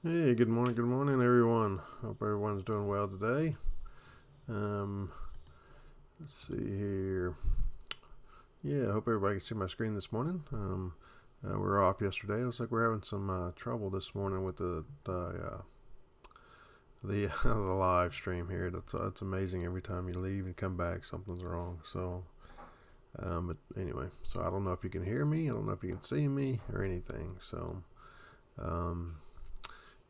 Hey, good morning, everyone. Hope everyone's doing well today. Um, let's see here. Yeah, I hope everybody can see my screen this morning. We were off yesterday. Looks like we're having some trouble this morning with the the live stream here. That's amazing. Every time you leave and come back, something's wrong. But anyway, so I don't know if you can hear me. I don't know if you can see me or anything. Um,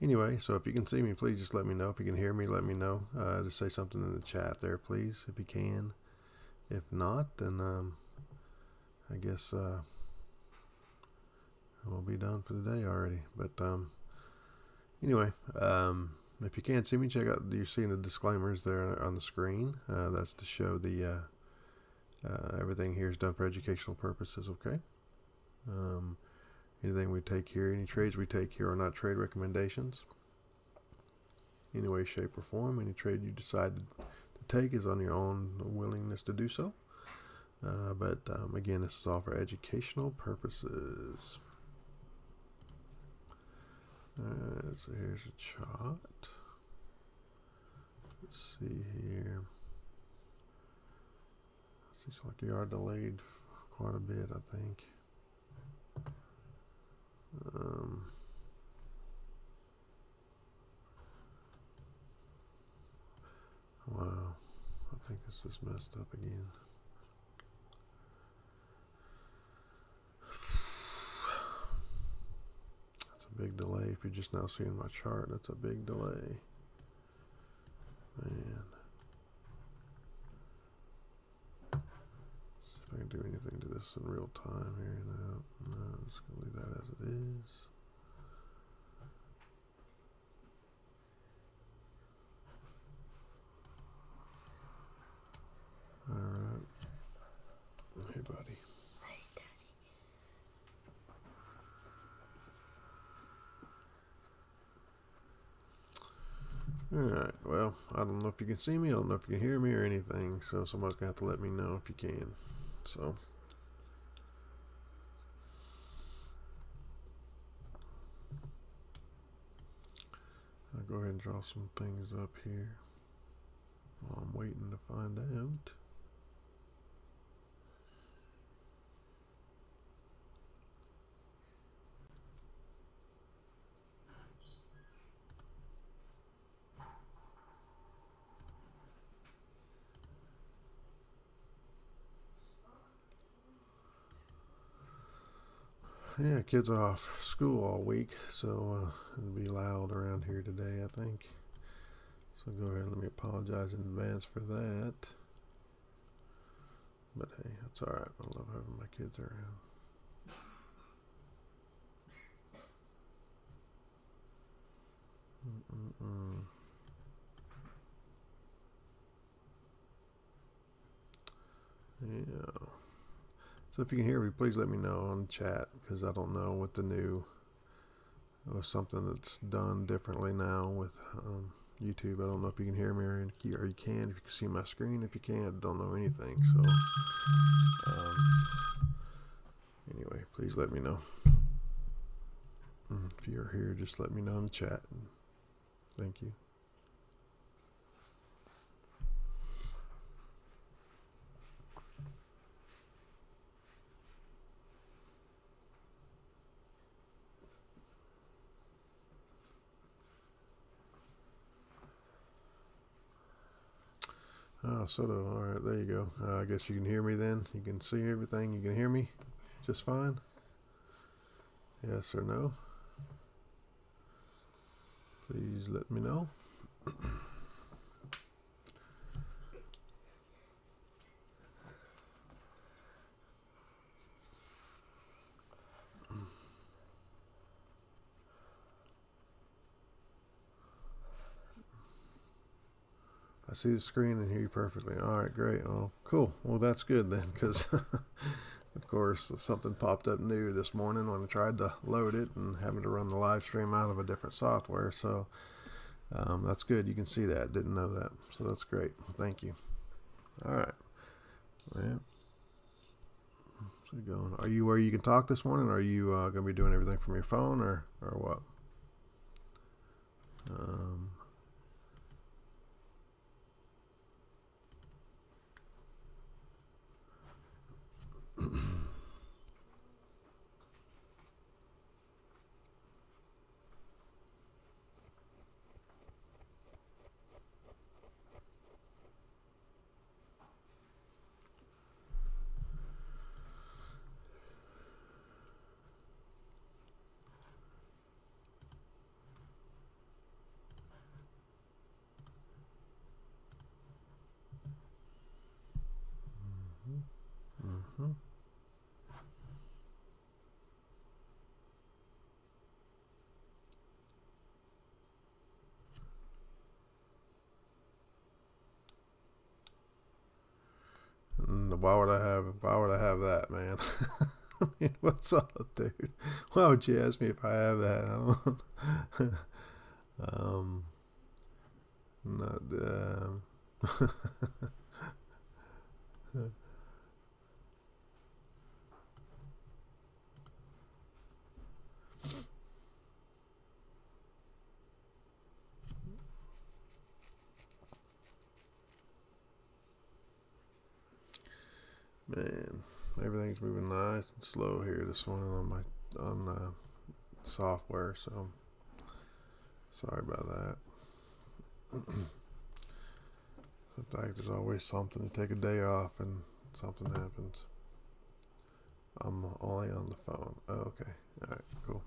Anyway, so if you can see me, please just let me know. If you can hear me, let me know. Just say something in the chat there, please, if you can. If not, then I guess we'll be done for the day already. But anyway, if you can't see me, check out. You're seeing the disclaimers there on the screen. That's to show the everything here is done for educational purposes. Okay. Um, Anything we take here, any trades we take here are not trade recommendations. Any way, shape, or form. Any trade you decide to take is on your own willingness to do so. But again, this is all for educational purposes. So here's a chart. Let's see here. Seems like you are delayed quite a bit, I think. Wow. I think this is messed up again. That's a big delay. If you're just now seeing my chart, that's a big delay. Man. See if I can do anything to this in real time here. No, I'm just going to leave that as it is. Alright. Hey, buddy. Alright, well, I don't know if you can see me, I don't know if you can hear me or anything, so somebody's going to have to let me know if you can. So, I'll go ahead and draw some things up here while I'm waiting to find out. Yeah, kids are off school all week, so it'll be loud around here today, I think. So go ahead and let me apologize in advance for that. But hey, that's alright. I love having my kids around. Yeah. So if you can hear me, please let me know on the chat, because I don't know what the new or something that's done differently now with YouTube. I don't know if you can hear me or you can. If you can see my screen, if you can't, don't know anything. So anyway, please let me know. If you're here, just let me know in the chat. Thank you. Oh, Soto. All right, there you go. I guess you can hear me then. You can see everything. You can hear me just fine. Yes or no? Please let me know. I see the screen and hear you perfectly. All right, great. Oh, cool. Well, that's good then, because of course something popped up new this morning when I tried to load it and having to run the live stream out of a different software. So that's good. You can see that. Didn't know that. So that's great. Thank you. All right. Yeah. So going. Are you where you can talk this morning? Or are you going to be doing everything from your phone or what? Um, mhm. Why would I have that, man? I mean, what's up, dude? Why would you ask me if I have that? I don't. um, not. Man, everything's moving nice and slow here this morning on my on software. So sorry about that. Sometimes there's always something to take a day off and something happens. I'm only on the phone. Oh, okay. All right. Cool.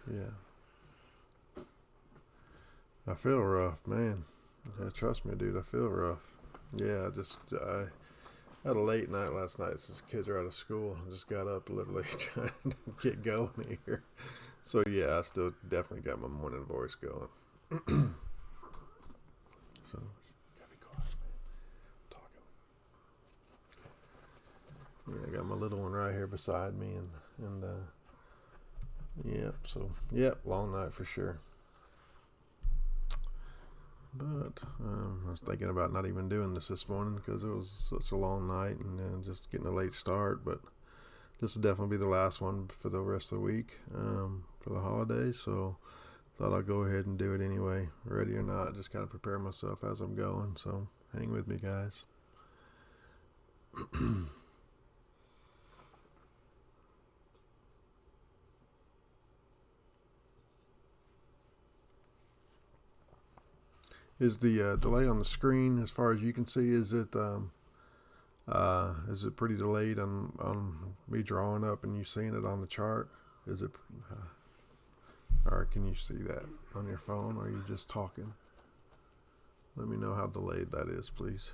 Yeah. I feel rough, man. Yeah, trust me, dude. I feel rough. Yeah, I had a late night last night since the kids are out of school. I just got up literally trying to get going here. So yeah, I still definitely got my morning voice going. So gotta be quiet, man. I'm talking. Yeah, I got my little one right here beside me, and yeah. So yep, long night for sure. But I was thinking about not even doing this morning because it was such a long night and just getting a late start. But this will definitely be the last one for the rest of the week for the holidays. So thought I'd go ahead and do it anyway, ready or not. Just kind of prepare myself as I'm going. So hang with me, guys. Is the delay on the screen, as far as you can see, is it pretty delayed on me drawing up and you seeing it on the chart? Is it, or can you see that on your phone, or are you just talking? Let me know how delayed that is, please.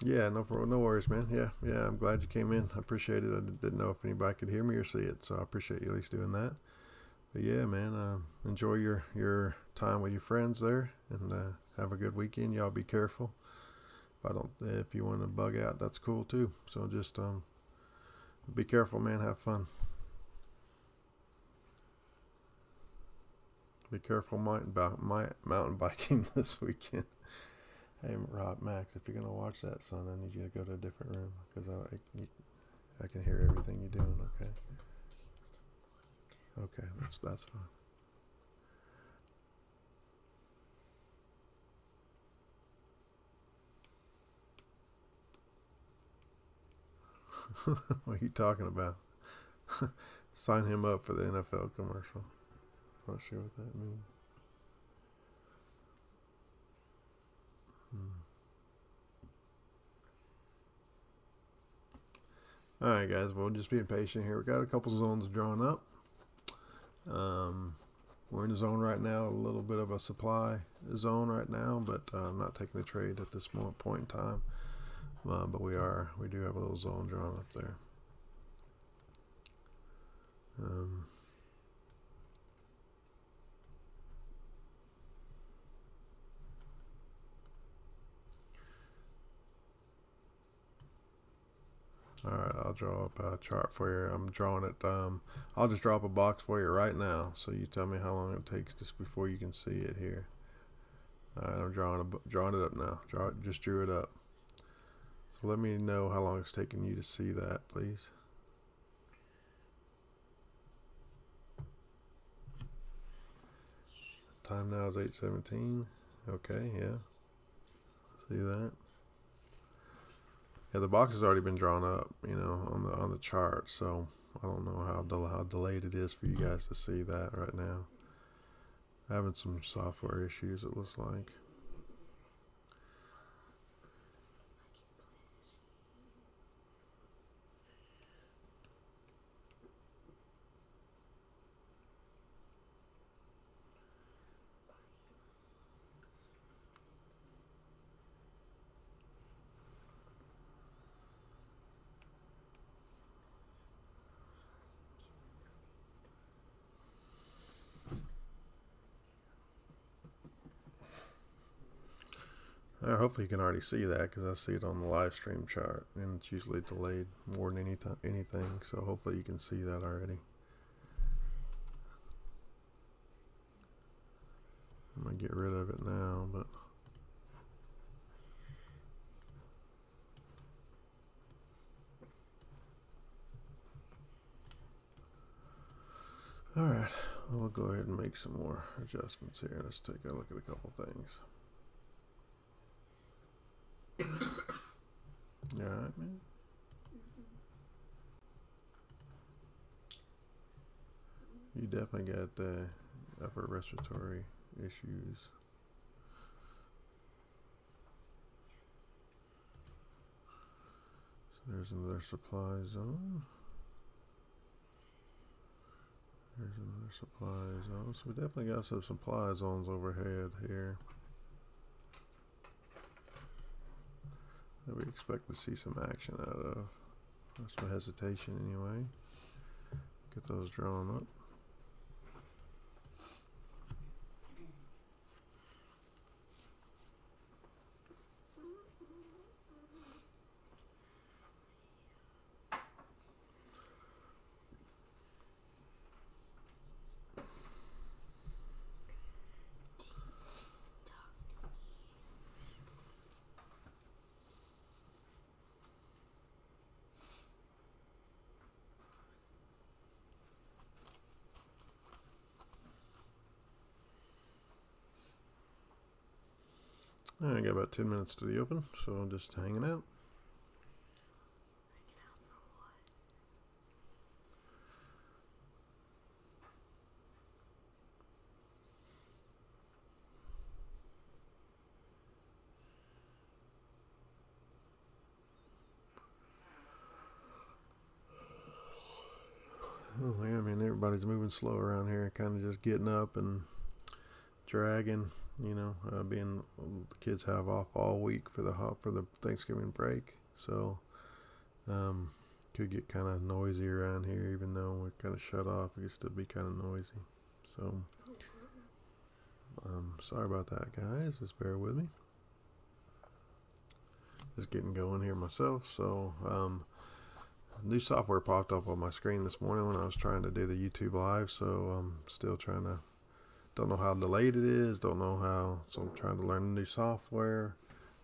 Yeah, no worries, man. Yeah, I'm glad you came in. I appreciate it. I didn't know if anybody could hear me or see it, so I appreciate you at least doing that. But yeah, man, enjoy your time with your friends there, and have a good weekend. Y'all be careful. If you want to bug out, that's cool too. So just be careful, man. Have fun. Be careful mountain biking this weekend. Hey, Rob, Max, if you're gonna watch that, son, I need you to go to a different room because I can hear everything you're doing. Okay. Okay, that's fine. What are you talking about? Sign him up for the NFL commercial. Not sure what that means. Hmm. All right, guys. Well, just being patient here. We got a couple zones drawn up. Um, we're in the zone right now. A little bit of a supply zone right now, but I'm not taking the trade at this point in time. But we do have a little zone drawn up there. Um, Alright, I'll draw up a chart for you. I'm drawing it. I'll just draw up a box for you right now. So you tell me how long it takes just before you can see it here. Alright, I'm drawing it up now. Just drew it up. So let me know how long it's taking you to see that, please. Time now is 8:17. Okay, yeah. See that? Yeah, the box has already been drawn up, you know, on the chart. So I don't know how delayed it is for you guys to see that right now. Having some software issues, it looks like. Hopefully you can already see that because I see it on the live stream chart and it's usually delayed more than anything. So hopefully you can see that already. I'm gonna get rid of it now, but all right, we'll go ahead and make some more adjustments here. Let's take a look at a couple things. You all right, man? You definitely got the upper respiratory issues. So there's another supply zone. There's another supply zone. So we definitely got some supply zones overhead here that we expect to see some action out of. There's some hesitation anyway. Get those drawn up. I got about 10 minutes to the open, so I'm just hanging out. Oh yeah, I mean everybody's moving slow around here, kind of just getting up and dragging. You know, being the kids have off all week for the Thanksgiving break, so could get kind of noisy around here. Even though we're kind of shut off, it could still be kind of noisy. So sorry about that, guys. Just bear with me. Just getting going here myself. So new software popped up on my screen this morning when I was trying to do the YouTube live. So I'm still trying to. Don't know how delayed it is. Don't know how. So I'm trying to learn new software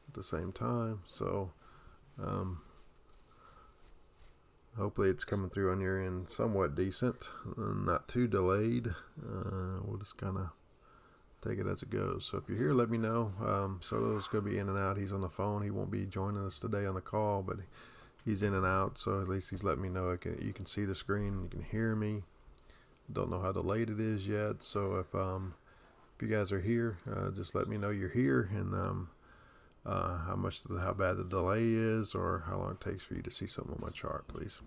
at the same time. So hopefully it's coming through on your end somewhat decent, not too delayed. We'll just kind of take it as it goes. So if you're here, let me know. Soto's going to be in and out. He's on the phone. He won't be joining us today on the call, but he's in and out. So at least he's letting me know you can see the screen. You can hear me. Don't know how delayed it is yet. So if you guys are here, just let me know you're here and how bad the delay is or how long it takes for you to see something on my chart, please.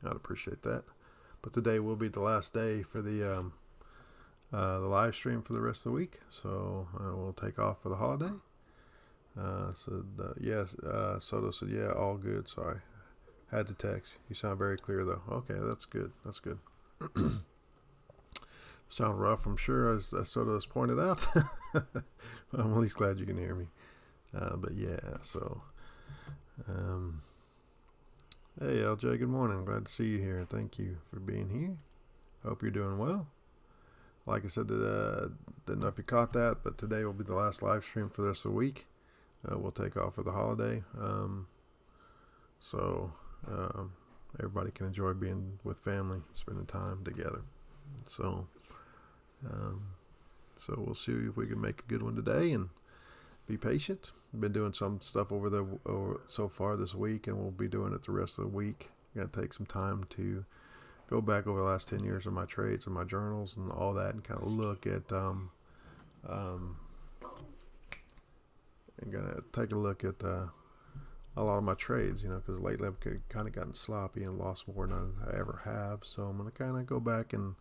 I'd appreciate that. But today will be the last day for the live stream for the rest of the week, so we'll take off for the holiday. Soto said, yeah, all good. Sorry, had to text. You sound very clear though. Okay, that's good. That's good. Sound rough, I'm sure, as sort of as pointed out. I'm at least glad you can hear me. But yeah, so um, hey LJ, good morning. Glad to see you here. Thank you for being here. Hope you're doing well. Like I said, didn't know if you caught that, but today will be the last live stream for the rest of the week. We'll take off for the holiday, so everybody can enjoy being with family, spending time together. So, so we'll see if we can make a good one today and be patient. Been doing some stuff over so far this week, and we'll be doing it the rest of the week. Got to take some time to go back over the last 10 years of my trades and my journals and all that, and kind of look at and gonna take a look at a lot of my trades, because lately I've kind of gotten sloppy and lost more than I ever have. So I'm gonna kind of go back and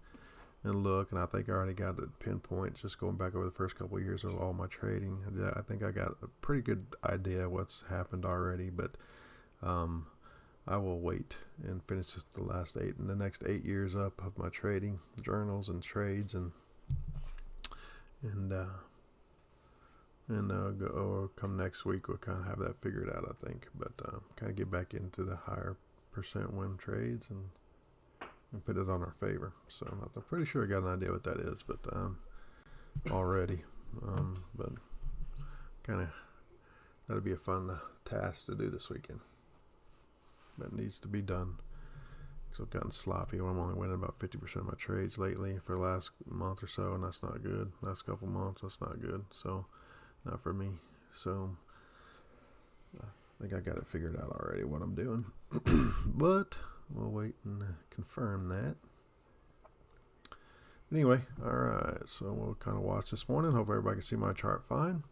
look, and I think I already got it pinpoint just going back over the first couple of years of all my trading. I think I got a pretty good idea of what's happened already, but I will wait and finish the next 8 years up of my trading journals and trades, and go, or come next week we'll kind of have that figured out, I think. But kind of get back into the higher percent win trades and put it on our favor. So I'm pretty sure I got an idea what that is, but already. But kind of that'll be a fun task to do this weekend. That needs to be done, because I've gotten sloppy. I'm only winning about 50% of my trades lately for the last month or so, and that's not good. Last couple months, that's not good. So not for me. So I think I got it figured out already what I'm doing. But we'll wait and confirm that. Anyway, all right. So we'll kind of watch this morning. Hope everybody can see my chart fine.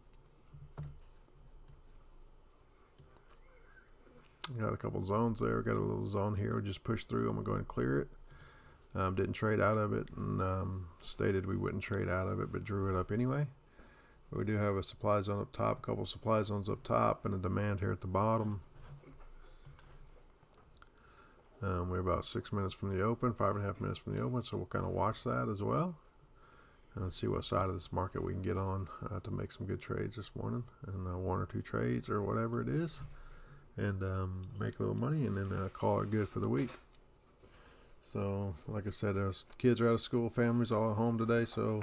Got a couple zones there. Got a little zone here. We just pushed through. I'm going to go ahead and clear it. Didn't trade out of it, and stated we wouldn't trade out of it, but drew it up anyway. We do have a supply zone up top, a couple of supply zones up top, and a demand here at the bottom. We're about 6 minutes from the open, 5.5 minutes from the open, so we'll kind of watch that as well and see what side of this market we can get on to make some good trades this morning, and one or two trades or whatever it is, and make a little money, and then call it good for the week. So, like I said, kids are out of school, families all at home today, so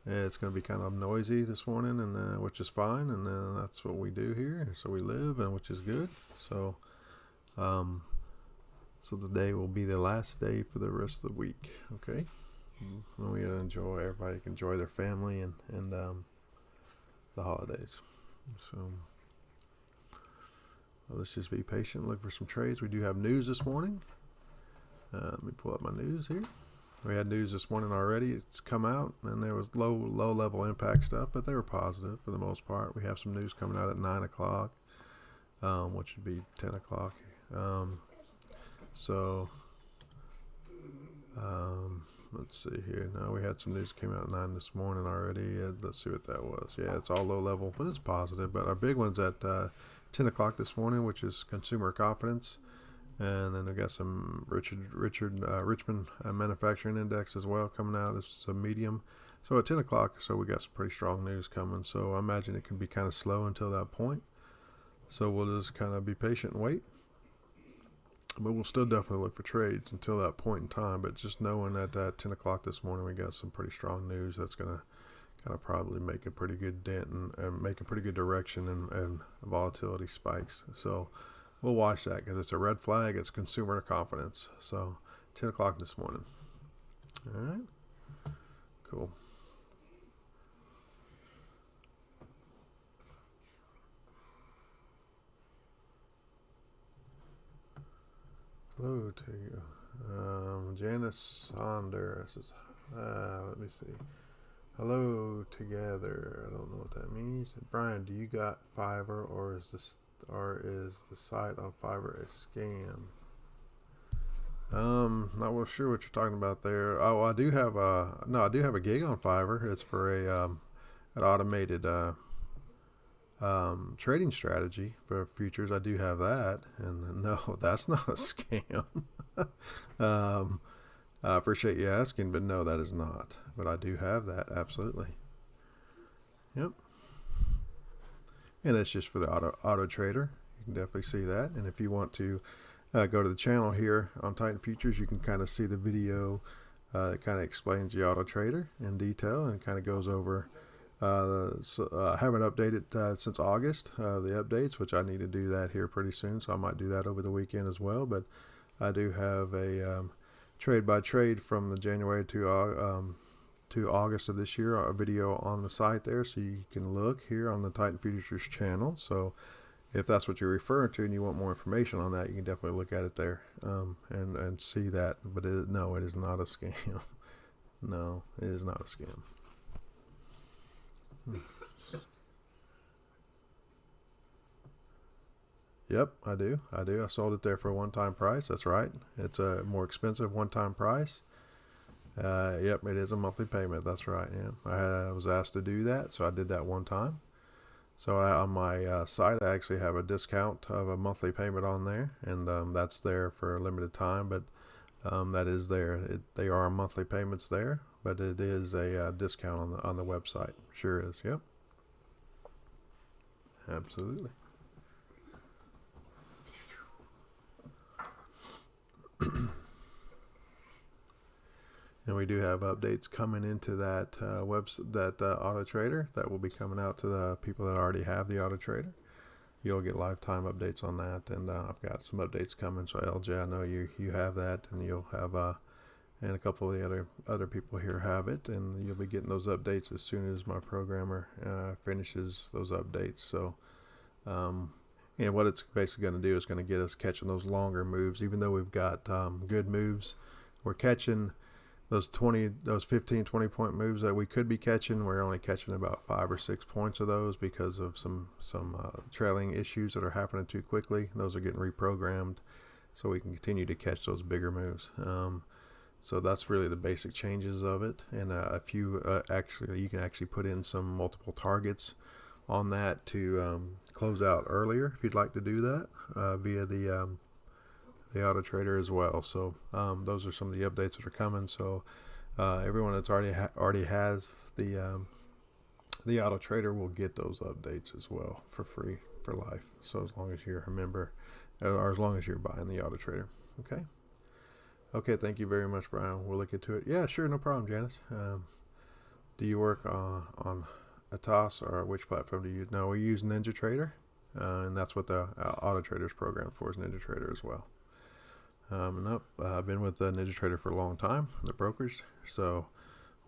it's going to be kind of noisy this morning, and which is fine, and that's what we do here. So we live, and which is good. So, so today will be the last day for the rest of the week. Okay, and we enjoy. Everybody can enjoy their family and the holidays. So let's just be patient. Look for some trades. We do have news this morning. Let me pull up my news here. We had news this morning already. It's come out, and there was low level impact stuff, but they were positive for the most part. We have some news coming out at 9 o'clock, which would be 10 o'clock. So let's see here. Now we had some news came out at 9 this morning already. Let's see what that was. Yeah, it's all low level, but it's positive. But our big one's at 10 o'clock this morning, which is consumer confidence. And then we got some Richmond Manufacturing Index as well coming out. It's a medium. So at 10 o'clock, so we got some pretty strong news coming. So I imagine it can be kind of slow until that point. So we'll just kind of be patient and wait. But we'll still definitely look for trades until that point in time. But just knowing that at 10 o'clock this morning, we got some pretty strong news that's going to kind of probably make a pretty good dent and make a pretty good direction and volatility spikes. So we'll watch that because it's a red flag. It's consumer confidence. So 10 o'clock this morning. All right. Cool. Hello to you. Janice Saunders. Let me see. Hello together. I don't know what that means. Brian, do you got Fiverr, or is the site on Fiverr a scam? Not real sure what you're talking about there. Oh, I do have a gig on Fiverr. It's for an automated trading strategy for futures. I do have that, and no, that's not a scam. I appreciate you asking, but no, that is not. But I do have that, absolutely. Yep. And it's just for the auto trader. You can definitely see that. And if you want to go to the channel here on Titan Futures, you can kind of see the video that kind of explains the auto trader in detail and kind of goes over. I haven't updated since August, the updates, which I need to do that here pretty soon. So I might do that over the weekend as well. But I do have a trade by trade from the January to August of this year, a video on the site there, so you can look here on the Titan Futures channel. So if that's what you're referring to and you want more information on that, you can definitely look at it there and see that. But no, it is not a scam. No, it is not a scam. Yep, I do. I sold it there for a one-time price. That's right. It's a more expensive one-time price. Yep, it is a monthly payment. That's right. Yeah, I was asked to do that, so I did that one time. So on my site, I actually have a discount of a monthly payment on there, and that's there for a limited time. But that is there. They are monthly payments there, but it is a discount on the website. Sure is. Yep. Absolutely. And we do have updates coming into that auto trader that will be coming out to the people that already have the auto trader. You'll get lifetime updates on that, and I've got some updates coming. So LJ, I know you have that, and you'll have and a couple of the other people here have it, and you'll be getting those updates as soon as my programmer finishes those updates. So and what it's basically going to do is going to get us catching those longer moves. Even though we've got good moves, we're catching those 15, 20 point moves that we could be catching. We're only catching about 5 or 6 points of those because of some trailing issues that are happening too quickly. Those are getting reprogrammed so we can continue to catch those bigger moves. So that's really the basic changes of it. And a few you can actually put in some multiple targets on that to close out earlier if you'd like to do that via the auto trader as well. So those are some of the updates that are coming. So everyone that's already has the auto trader will get those updates as well for free for life. So as long as you're a member, or as long as you're buying the auto trader. Okay, thank you very much, Brian. We'll look into it. Yeah, sure, no problem, Janice. Do you work on Atos, or which platform do you use? No, we use NinjaTrader, and that's what the auto traders program for is NinjaTrader as well. Nope, I've been with NinjaTrader for a long time, the brokers, so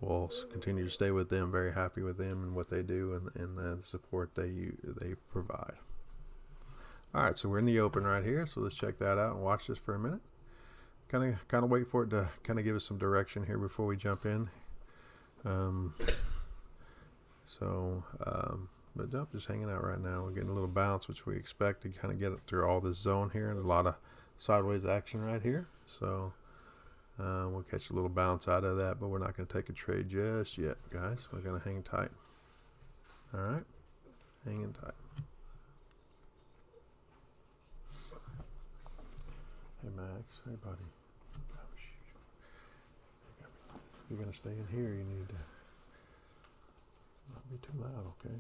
we'll continue to stay with them. Very happy with them and what they do and the support they provide. All right, so we're in the open right here, so let's check that out and watch this for a minute. Kind of wait for it to kind of give us some direction here before we jump in. But nope, just hanging out right now. We're getting a little bounce, which we expect to kind of get it through all this zone here, and a lot of sideways action right here. So we'll catch a little bounce out of that, but we're not going to take a trade just yet, guys. We're going to hang tight. All right, hanging tight. Hey Max, hey buddy. If you're going to stay in here, you need to not be too loud, okay?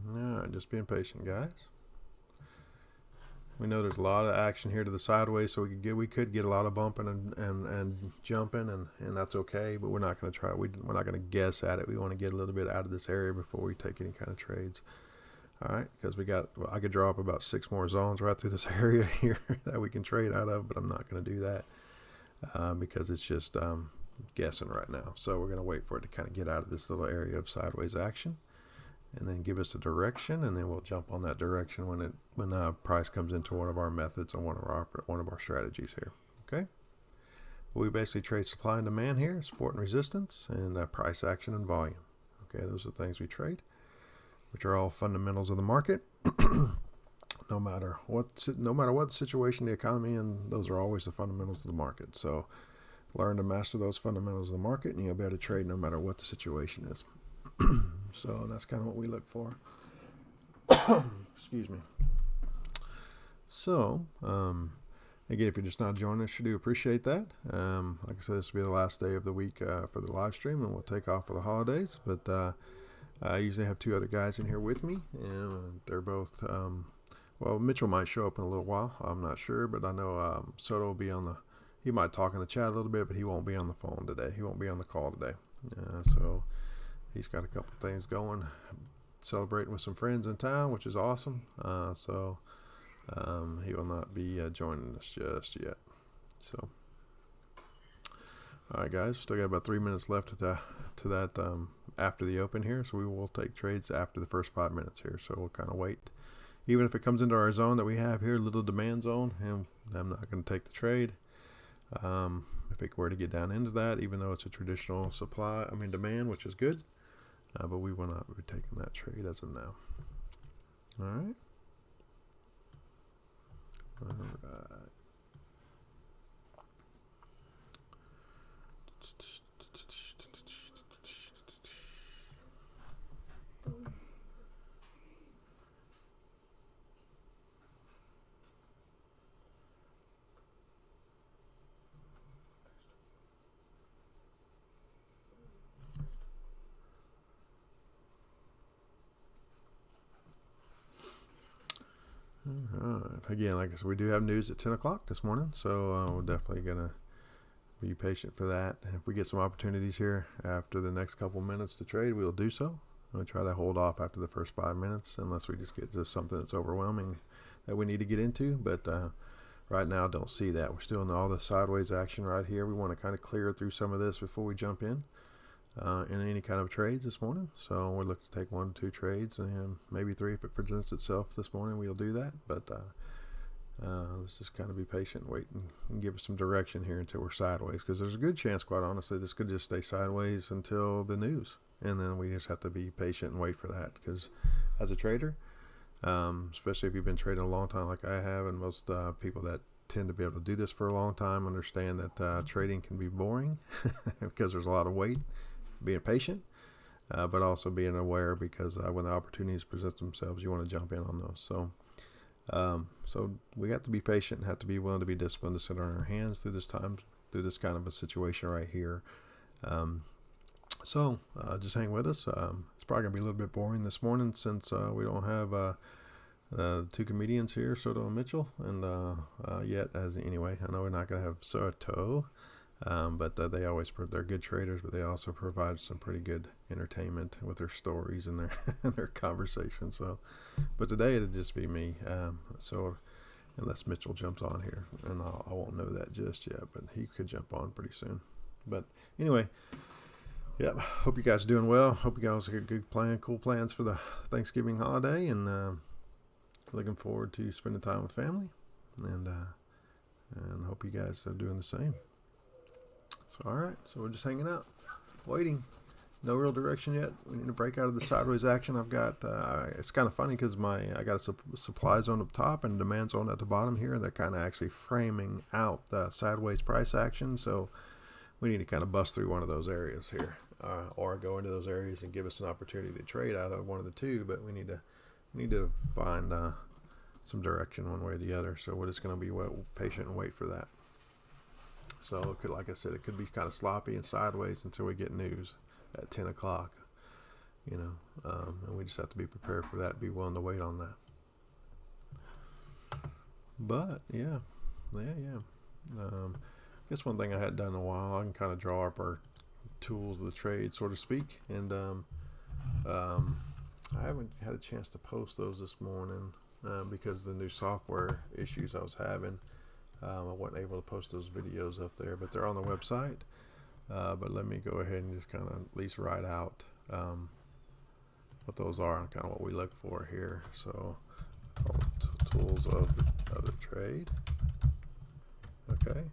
Alright, just being patient, guys. We know there's a lot of action here to the sideways, so we could get a lot of bumping and jumping, and that's okay. But we're not going to try. We're not going to guess at it. We want to get a little bit out of this area before we take any kind of trades. All right, because I could draw up about 6 more zones right through this area here that we can trade out of, but I'm not going to do that because it's just guessing right now. So we're going to wait for it to kind of get out of this little area of sideways action, and then give us a direction, and then we'll jump on that direction when the price comes into one of our methods or one of our strategies here. Okay, we basically trade supply and demand here, support and resistance, and price action and volume. Okay, those are the things we trade, which are all fundamentals of the market. no matter what situation the economy in, those are always the fundamentals of the market. So learn to master those fundamentals of the market, and you'll be able to trade no matter what the situation is. So that's kind of what we look for. Excuse me. So, again, if you're just not joining us, I do appreciate that. Like I said, this will be the last day of the week for the live stream, and we'll take off for the holidays. But I usually have two other guys in here with me, and they're both. Well, Mitchell might show up in a little while. I'm not sure, but I know Soto will be on the. He might talk in the chat a little bit, but he won't be on the phone today. He won't be on the call today. So he's got a couple things going, celebrating with some friends in town, which is awesome. He will not be joining us just yet. So, all right, guys, still got about 3 minutes left to that after the open here. So we will take trades after the first 5 minutes here. So we'll kind of wait. Even if it comes into our zone that we have here, little demand zone, and I'm not going to take the trade. If it were to get down into that, even though it's a traditional demand, which is good, but we will not be taking that trade as of now. All right. All right. Again, like I said, we do have news at 10 o'clock this morning, so we're definitely going to be patient for that. And if we get some opportunities here after the next couple minutes to trade, we'll do so. We'll try to hold off after the first 5 minutes unless we just get to something that's overwhelming that we need to get into. But right now, don't see that. We're still in all the sideways action right here. We want to kind of clear through some of this before we jump in any kind of trades this morning. So we're looking to take 1 or 2 trades and maybe 3 if it presents itself this morning. We'll do that. But let's just kind of be patient, wait, and give us some direction here until we're sideways, because there's a good chance, quite honestly, this could just stay sideways until the news, and then we just have to be patient and wait for that. Because as a trader, especially if you've been trading a long time like I have, and most people that tend to be able to do this for a long time understand that trading can be boring because there's a lot of wait, being patient, but also being aware, because when the opportunities present themselves, you want to jump in on those. So we have to be patient and have to be willing to be disciplined to sit on our hands through this time, through this kind of a situation right here. So just hang with us. It's probably gonna be a little bit boring this morning since we don't have 2 comedians here, Soto and Mitchell, and yet. As anyway, I know we're not gonna have Soto, but they're good traders, but they also provide some pretty good entertainment with their stories and their and their conversations. So, but today it'll just be me. So unless Mitchell jumps on here, and I won't know that just yet, but he could jump on pretty soon. But anyway, yeah, hope you guys are doing well. Hope you guys got cool plans for the Thanksgiving holiday, and looking forward to spending time with family, and hope you guys are doing the same. So, all right, so we're just hanging out, waiting. No real direction yet. We need to break out of the sideways action. I've got, it's kind of funny because I got a supply zone up top and demand zone at the bottom here, and they're kind of actually framing out the sideways price action. So we need to kind of bust through one of those areas here, or go into those areas and give us an opportunity to trade out of one of the two. But we need to find some direction one way or the other. So we're just going to be patient and wait for that. So it could, like I said, it could be kind of sloppy and sideways until we get news at 10 o'clock, and we just have to be prepared for that, be willing to wait on that. But yeah. I guess one thing I hadn't done in a while, I can kind of draw up our tools of the trade, so to speak, and I haven't had a chance to post those this morning because of the new software issues I was having. I wasn't able to post those videos up there, but they're on the website. But let me go ahead and just kind of at least write out what those are and kind of what we look for here. So tools of the trade. Okay.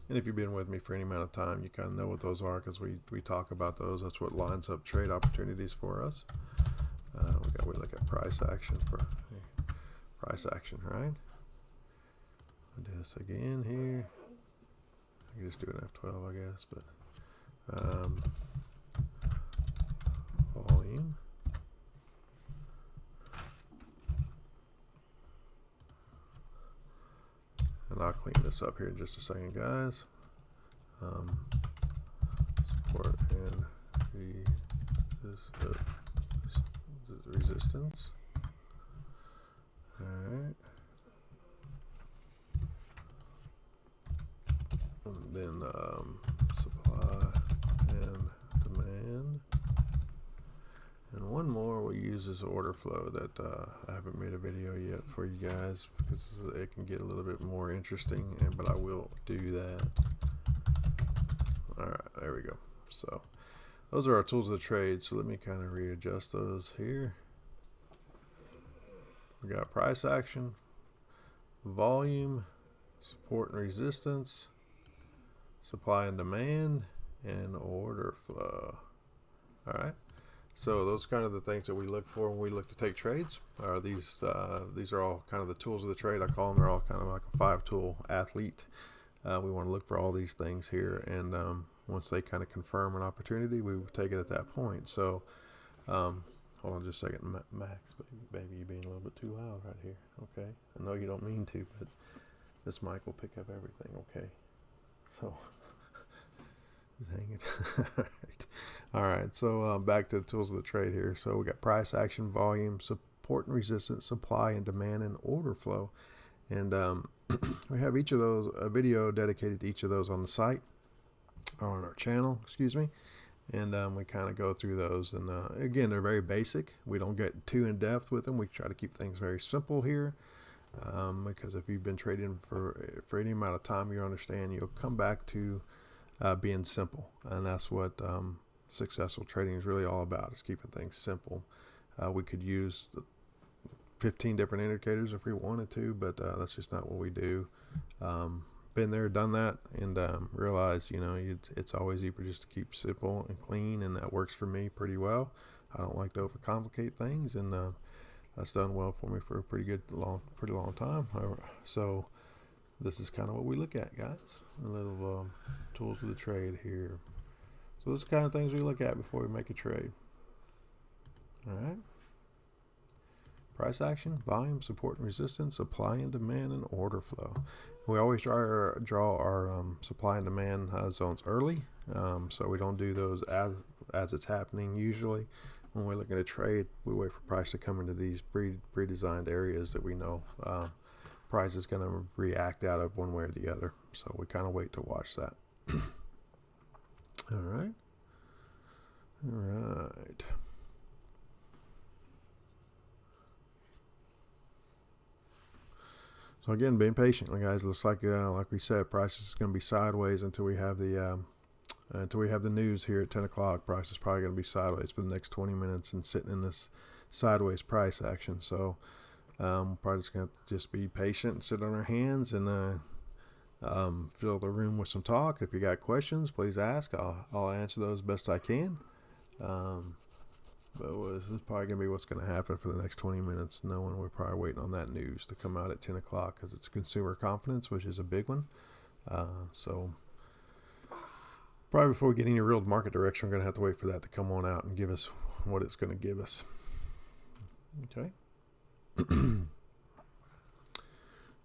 And if you've been with me for any amount of time, you kind of know what those are because we talk about those. That's what lines up trade opportunities for us. We look at price action right? I'll do this again here. I can just do an F12, I guess, but volume. I'll clean this up here in just a second, guys. Support and resistance. Alright. And then supply and demand. And one more we use is order flow that I haven't made a video yet for you guys because it can get a little bit more interesting, but I will do that. Alright, there we go. So those are our tools of the trade. So let me kind of readjust those here. We got price action, volume, support and resistance, supply and demand, and order flow. Alright. So those are kind of the things that we look for when we look to take trades. These are all kind of the tools of the trade. I call them. They're all kind of like a 5-tool athlete. We want to look for all these things here, and once they kind of confirm an opportunity, we will take it at that point. So hold on just a second, Max, baby, you're being a little bit too loud right here. Okay, I know you don't mean to, but this mic will pick up everything. Okay, so dang it. All right, so back to the tools of the trade here. So we got price action, volume, support and resistance, supply and demand, and order flow. And we have each of those, a video dedicated to each of those on the site, or on our channel, excuse me. And we kind of go through those. And again, they're very basic. We don't get too in depth with them. We try to keep things very simple here. Because if you've been trading for any amount of time, you understand you'll come back to being simple, and that's what successful trading is really all about, is keeping things simple. We could use 15 different indicators if we wanted to, but that's just not what we do. Been there, done that, and realized, you know, it's always easier just to keep simple and clean, and that works for me pretty well. I don't like to overcomplicate things, and that's done well for me for a pretty long time. So this is kind of what we look at, guys. A little tools of the trade here. So those are kind of things we look at before we make a trade. All right. Price action, volume, support and resistance, supply and demand, and order flow. We always draw our supply and demand zones early, so we don't do those as it's happening. Usually, when we're looking at trade, we wait for price to come into these pre-designed areas that we know price is going to react out of one way or the other. So we kind of wait to watch that. All right. All right. So again, being patient, guys. Looks like we said, price is going to be sideways until we have the news here at 10 o'clock. Price is probably going to be sideways for the next 20 minutes and sitting in this sideways price action. So probably just going to be patient and sit on our hands and fill the room with some talk. If you got questions, please ask. I'll answer those best I can. But this is probably going to be what's going to happen for the next 20 minutes, knowing we're probably waiting on that news to come out at 10 o'clock because it's consumer confidence, which is a big one. So probably before we get any real market direction, we're going to have to wait for that to come on out and give us what it's going to give us. Okay.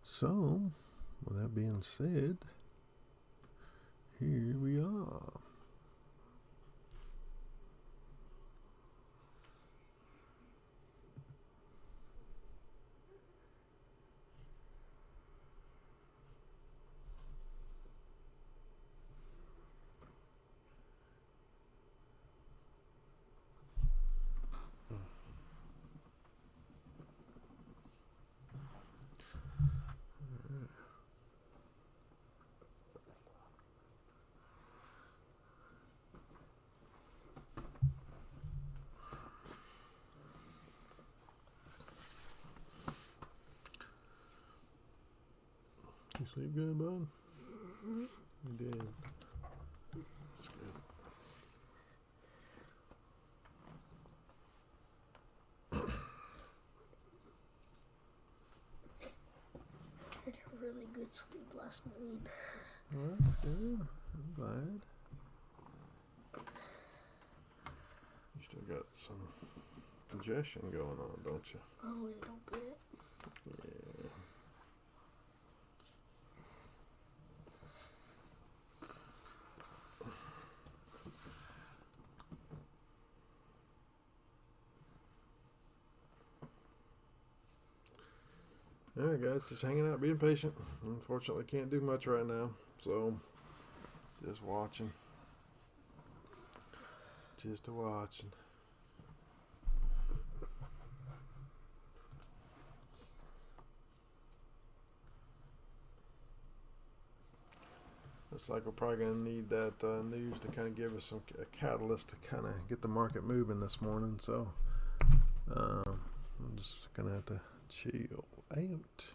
So, with that being said, here we are. You sleep good, bud? Mm-hmm. You did. That's good. I had a really good sleep last night. Well, that's good. I'm glad. You still got some congestion going on, don't you? Oh, a little bit. Yeah. All right, guys, just hanging out, being patient. Unfortunately, can't do much right now, so just watching. Just a watching. Looks like we're probably going to need that news to kind of give us a catalyst to kind of get the market moving this morning. So I'm just going to have to chill out.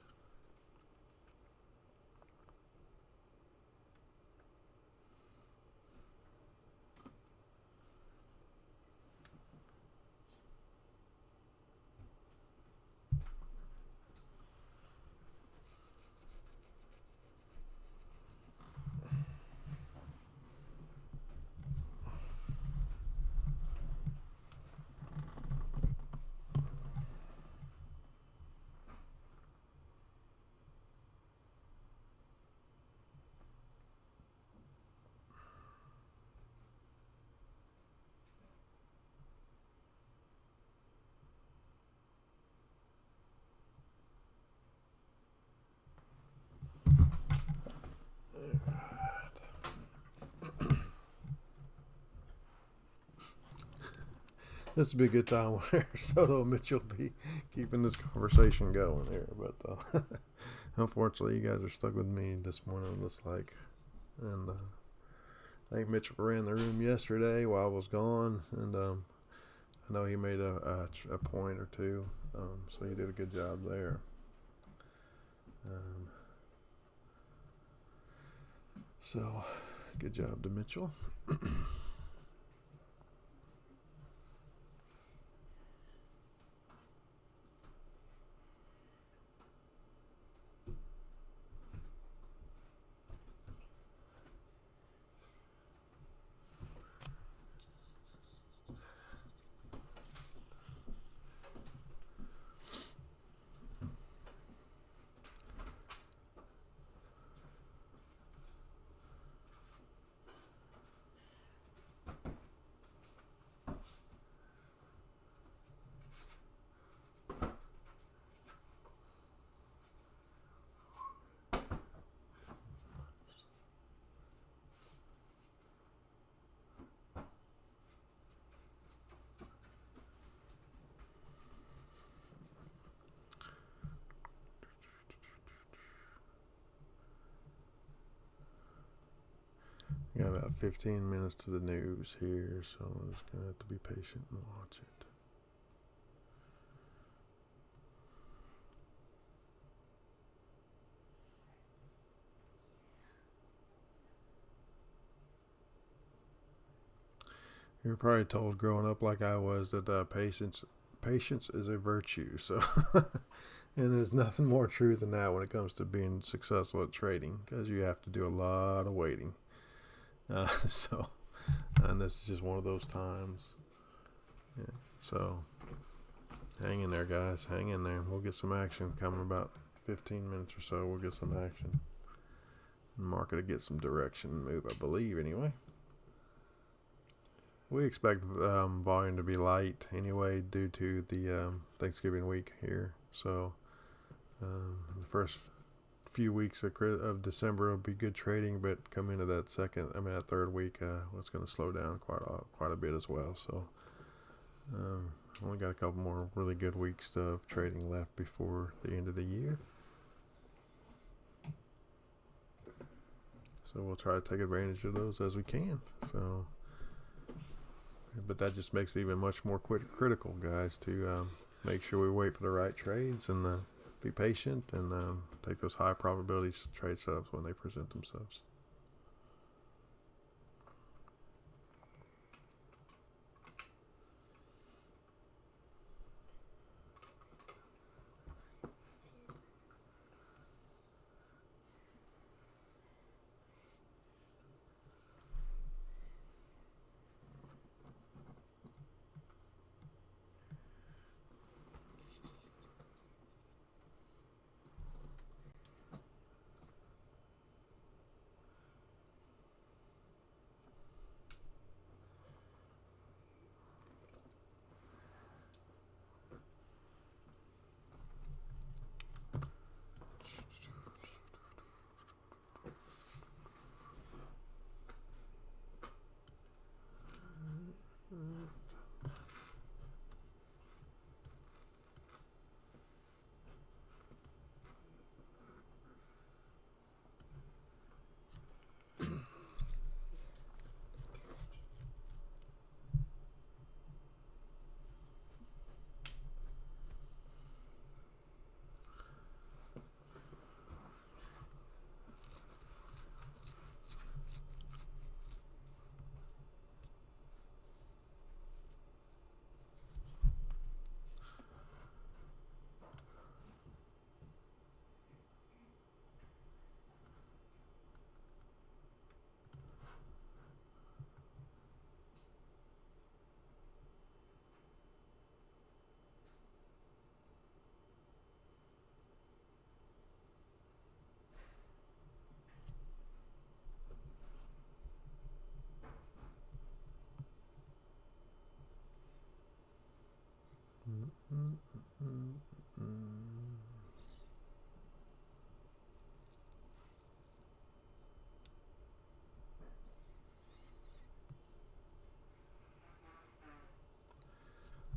This would be a good time where Soto and Mitchell be keeping this conversation going here. But unfortunately, you guys are stuck with me this morning, it looks like. And I think Mitchell ran the room yesterday while I was gone. And I know he made a point or two. So he did a good job there. So good job to Mitchell. We got about 15 minutes to the news here, so I'm just going to have to be patient and watch it. You were probably told growing up like I was that patience is a virtue. So, and there's nothing more true than that when it comes to being successful at trading, because you have to do a lot of waiting. So, and this is just one of those times. Yeah. So, hang in there, guys. Hang in there. We'll get some action coming about 15 minutes or so. We'll get some action. The market will get some direction and move, I believe, anyway. We expect volume to be light anyway due to the Thanksgiving week here. So, the first few weeks of December will be good trading, but come into that third week, it's going to slow down quite a bit as well. So, only got a couple more really good weeks of trading left before the end of the year. So we'll try to take advantage of those as we can. So, but that just makes it even much more critical, guys, to make sure we wait for the right trades and be patient and take those high probability trade setups when they present themselves.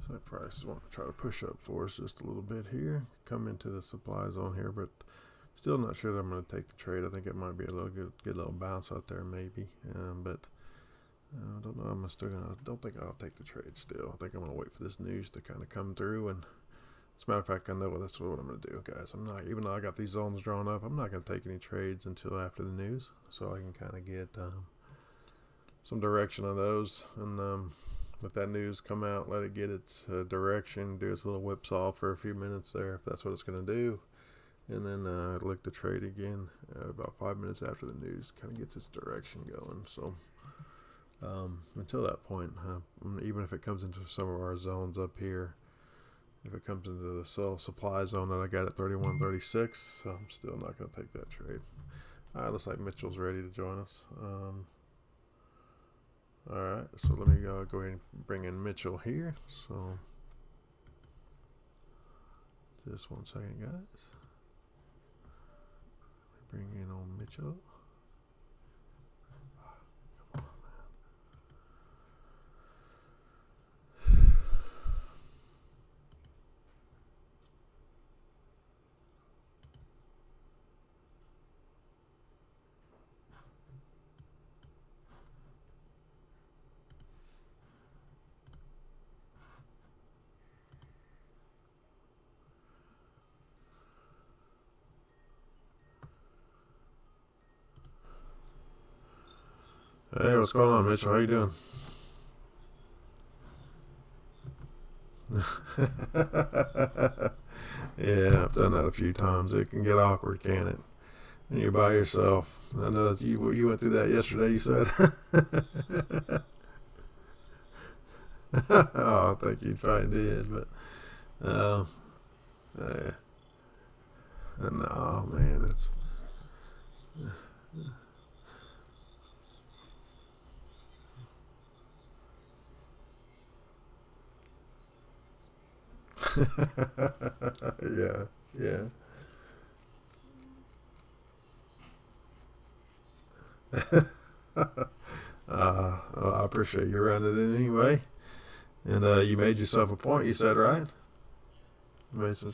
So prices want to try to push up for us just a little bit here. Come into the supply zone here, but still not sure that I'm going to take the trade. I think it might be a little good little bounce out there maybe, but I don't know. I'm still gonna. I don't think I'll take the trade still. I think I'm gonna wait for this news to kind of come through. And as a matter of fact, I know that's what I'm gonna do, guys. I'm not, even though I got these zones drawn up, I'm not gonna take any trades until after the news, so I can kind of get some direction on those. And let that news come out, let it get its direction, do its little whipsaw for a few minutes there, if that's what it's gonna do. And then look to trade again about 5 minutes after the news kind of gets its direction going. So. Until that point, even if it comes into some of our zones up here, if it comes into the sell supply zone that I got at 31.36, I'm still not going to take that trade. All right, looks like Mitchell's ready to join us. All right, so let me go ahead and bring in Mitchell here. So just 1 second, guys. Let me bring in on Mitchell. Hey, what's going on, Mitchell? How you doing? Yeah, I've done that a few times. It can get awkward, can't it? And you're by yourself. I know that you went through that yesterday. You said. Oh, I think you probably did, but yeah. No, man, it's. Yeah, yeah. Well, I appreciate you running it anyway. And you made yourself a point, you said, right? You made some,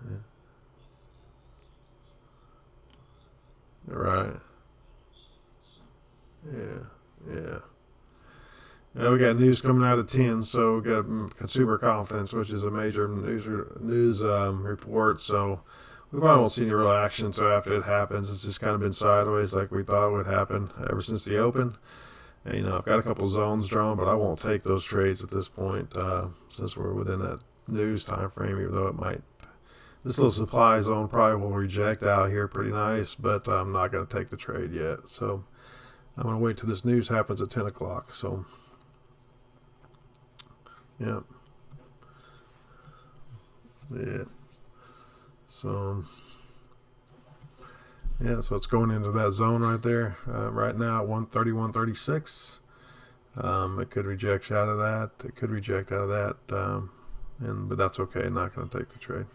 yeah. Right. Yeah. Yeah. Yeah, we got news coming out at 10, so we got consumer confidence, which is a major news report. So we probably won't see any real action until after it happens. It's just kind of been sideways like we thought would happen ever since the open. And, I've got a couple of zones drawn, but I won't take those trades at this point since we're within that news time frame, even though it might. This little supply zone probably will reject out here pretty nice, but I'm not going to take the trade yet. So I'm going to wait till this news happens at 10 o'clock. So, yeah. Yeah. So, yeah, so it's going into that zone right there right now at 131.36. It could reject out of that. It could reject out of that. But that's okay. Not going to take the trade.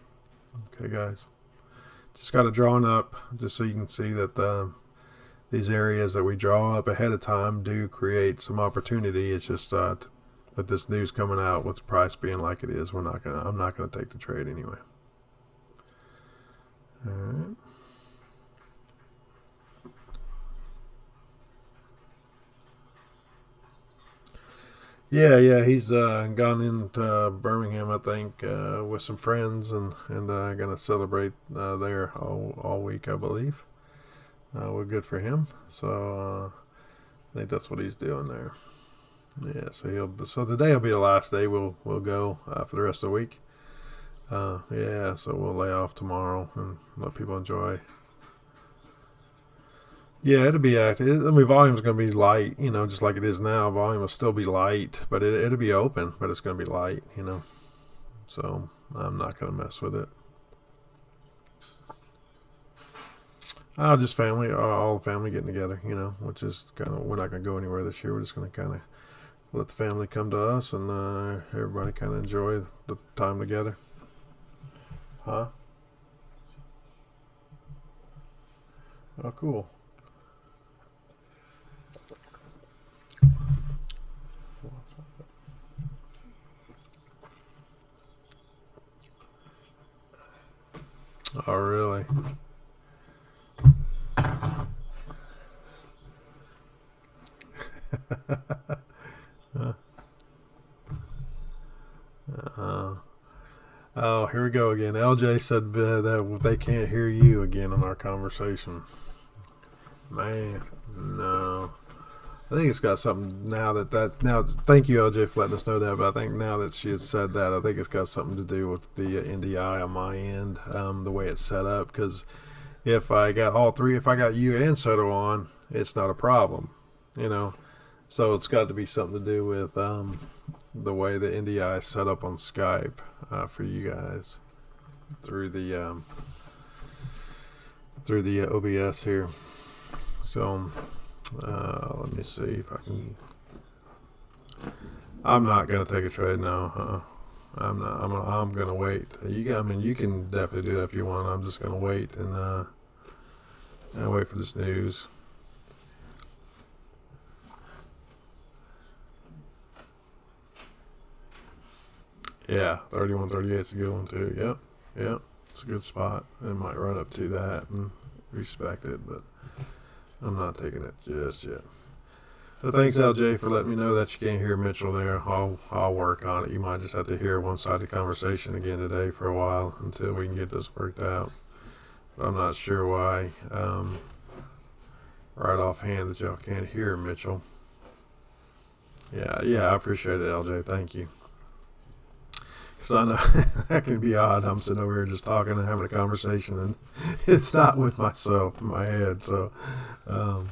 Okay, guys. Just got it drawn up just so you can see that these areas that we draw up ahead of time do create some opportunity. It's just with this news coming out, with the price being like it is, I'm not gonna take the trade anyway. All right. Yeah, he's gone into Birmingham, I think, with some friends and gonna celebrate there all week, I believe. We're good for him. So I think that's what he's doing there. Yeah, so today will be the last day we'll go for the rest of the week. Yeah, so we'll lay off tomorrow and let people enjoy. Yeah, it'll be active. I mean, volume's going to be light, just like it is now. Volume will still be light, but it'll be open, but it's going to be light. So I'm not going to mess with it. Oh, just family, all the family getting together, which is kind of, we're not going to go anywhere this year. We're just going to kind of let the family come to us and everybody kind of enjoy the time together. Huh? Oh, cool. Oh, really? uh, oh, here we go again. LJ said that they can't hear you again in our conversation. Man, no. I think it's got something now now. Thank you, LJ, for letting us know that. But I think now that she has said that, I think it's got something to do with the NDI on my end, the way it's set up. Because if I got all three, if I got you and Soto on, it's not a problem, you know. So it's got to be something to do with the way the NDI is set up on Skype for you guys through the OBS here. So let me see if I can. I'm not gonna take a trade now. I'm not. I'm gonna wait. I mean, you can definitely do that if you want. I'm just gonna wait and wait for this news. Yeah, 31.38 is a good one too. Yep. It's a good spot. It might run up to that and respect it, but I'm not taking it just yet. So thanks, LJ, for letting me know that you can't hear Mitchell there. I'll work on it. You might just have to hear a one-sided conversation again today for a while until we can get this worked out. But I'm not sure why, right offhand, that y'all can't hear Mitchell. Yeah, I appreciate it, LJ. Thank you. Because I know that can be odd. I'm sitting over here just talking and having a conversation, and it's not with myself in my head. So, but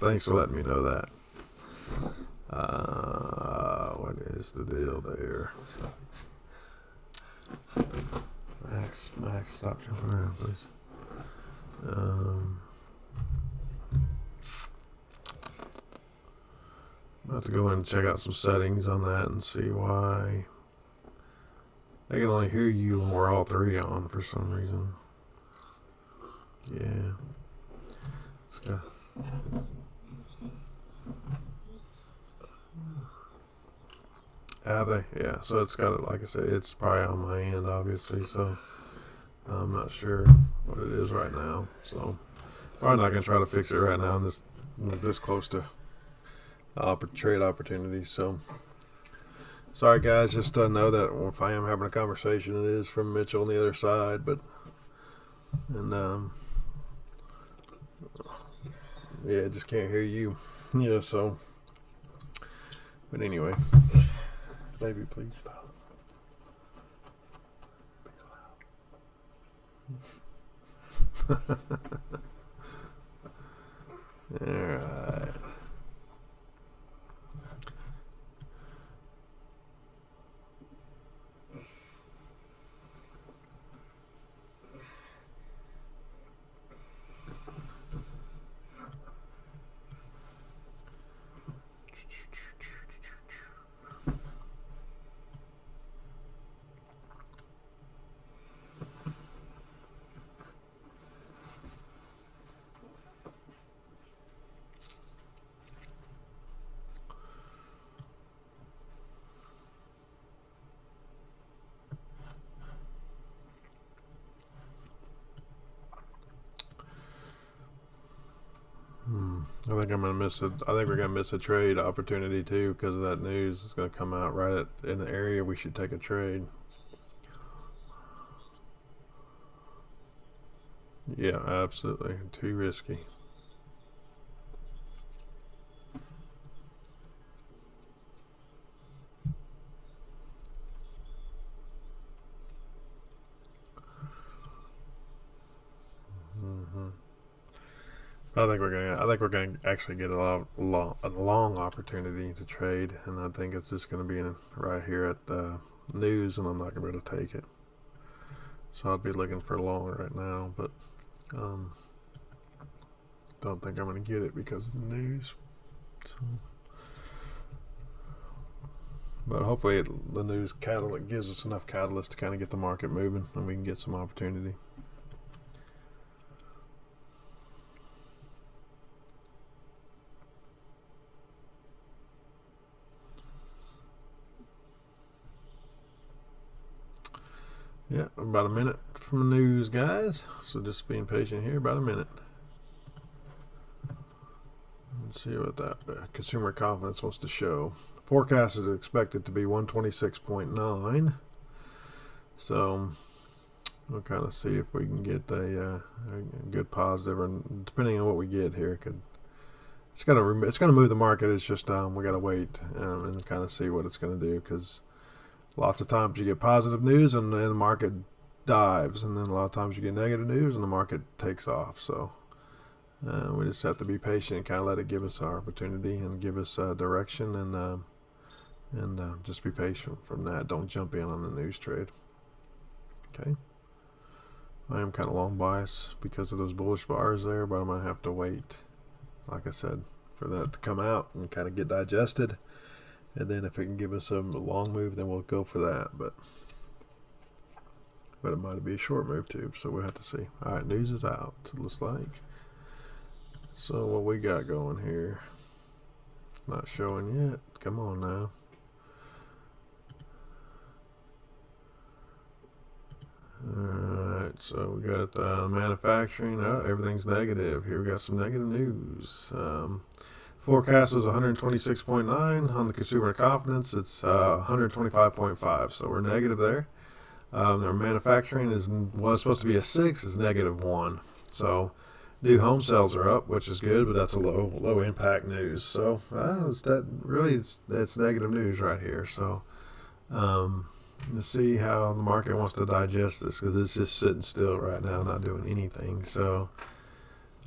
thanks for letting me know that. What is the deal there? Max, stop jumping around, please. I'm about to go in and check out some settings on that and see why I can only hear you when we're all three on for some reason. Yeah. It's got. Have they? Yeah. So it's got it. Like I said, it's probably on my end, obviously. So I'm not sure what it is right now. So probably not gonna try to fix it right now. This close to trade opportunities. So sorry, guys. Just know that if I am having a conversation, it is from Mitchell on the other side. But yeah, just can't hear you. Yeah. So, but anyway. Baby, please stop. Alright. I think I'm gonna miss it. I think we're gonna miss a trade opportunity too because of that news. It's gonna come out right in the area we should take a trade. Yeah, absolutely. Too risky. I think we're gonna actually get a long opportunity to trade, and I think it's just gonna be right here at the news, and I'm not gonna be able to take it. So I'd be looking for long right now, but Don't think I'm going to get it because of the news. So, but hopefully the news catalyst gives us enough catalyst to kind of get the market moving and we can get some opportunity. Yeah, about a minute from the news, guys. So just being patient here, about a minute. Let's see what that consumer confidence wants to show. Forecast is expected to be 126.9. So we'll kind of see if we can get a good positive, and depending on what we get here, it's gonna move the market. It's just we gotta wait and kind of see what it's gonna do, because lots of times you get positive news and then the market dives, and then a lot of times you get negative news and the market takes off. So we just have to be patient and kind of let it give us our opportunity and give us direction, and just be patient from that. Don't jump in on the news trade. Okay. I am kind of long bias because of those bullish bars there, but I'm going to have to wait, like I said, for that to come out and kind of get digested. And then if it can give us a long move, then we'll go for that. But it might be a short move too, so we'll have to see. All right, news is out, it looks like. So what we got going here? Not showing yet. Come on now. Alright, so we got manufacturing. Oh, everything's negative. Here we got some negative news. Forecast was 126.9 on the consumer confidence. It's 125.5, so we're negative there. Our manufacturing was supposed to be a 6, is -1. So new home sales are up, which is good, but that's a low impact news. So it's negative news right here. So let's see how the market wants to digest this, because it's just sitting still right now, not doing anything. So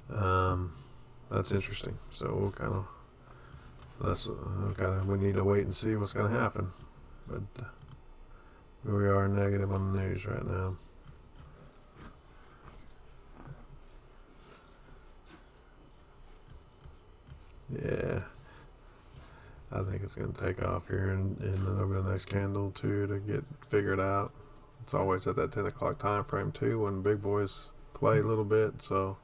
that's interesting. So we need to wait and see what's going to happen. But we are negative on the news right now. Yeah, I think it's going to take off here over the next candle too to get figured out. It's always at that 10 o'clock time frame too when big boys play a little bit. So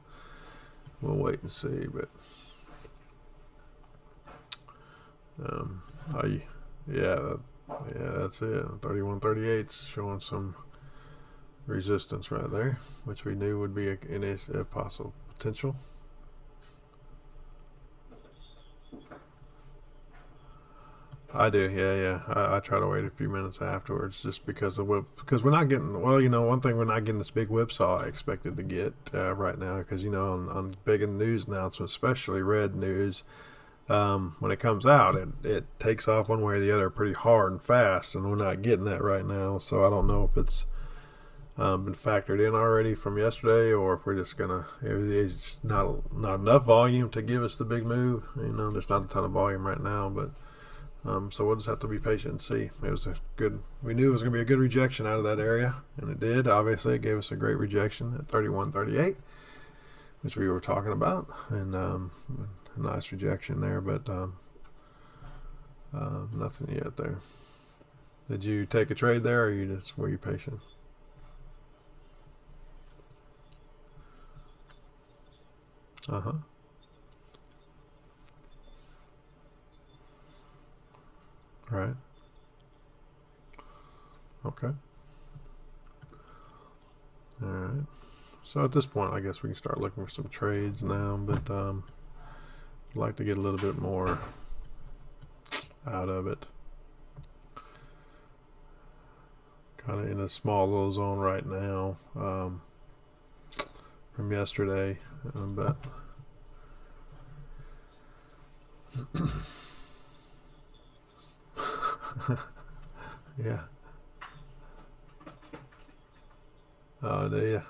we'll wait and see. But that's it. 31.38's showing some resistance right there, which we knew would be a possible potential. I do, yeah. I try to wait a few minutes afterwards, just because we're not getting. Well, one thing, we're not getting this big whipsaw I expected to get right now, because on big news announcements, especially red news, when it comes out, it takes off one way or the other pretty hard and fast, and we're not getting that right now. So I don't know if it's been factored in already from yesterday, or if we're just it's not enough volume to give us the big move. There's not a ton of volume right now, but. So we'll just have to be patient and see. We knew it was going to be a good rejection out of that area, and it did. Obviously, it gave us a great rejection at 31.38, which we were talking about, and a nice rejection there, but nothing yet there. Did you take a trade there, or were you patient? Uh-huh. Right. Okay. All right. So at this point, I guess we can start looking for some trades now, but I'd like to get a little bit more out of it. Kind of in a small little zone right now from yesterday, but yeah. Oh, do you?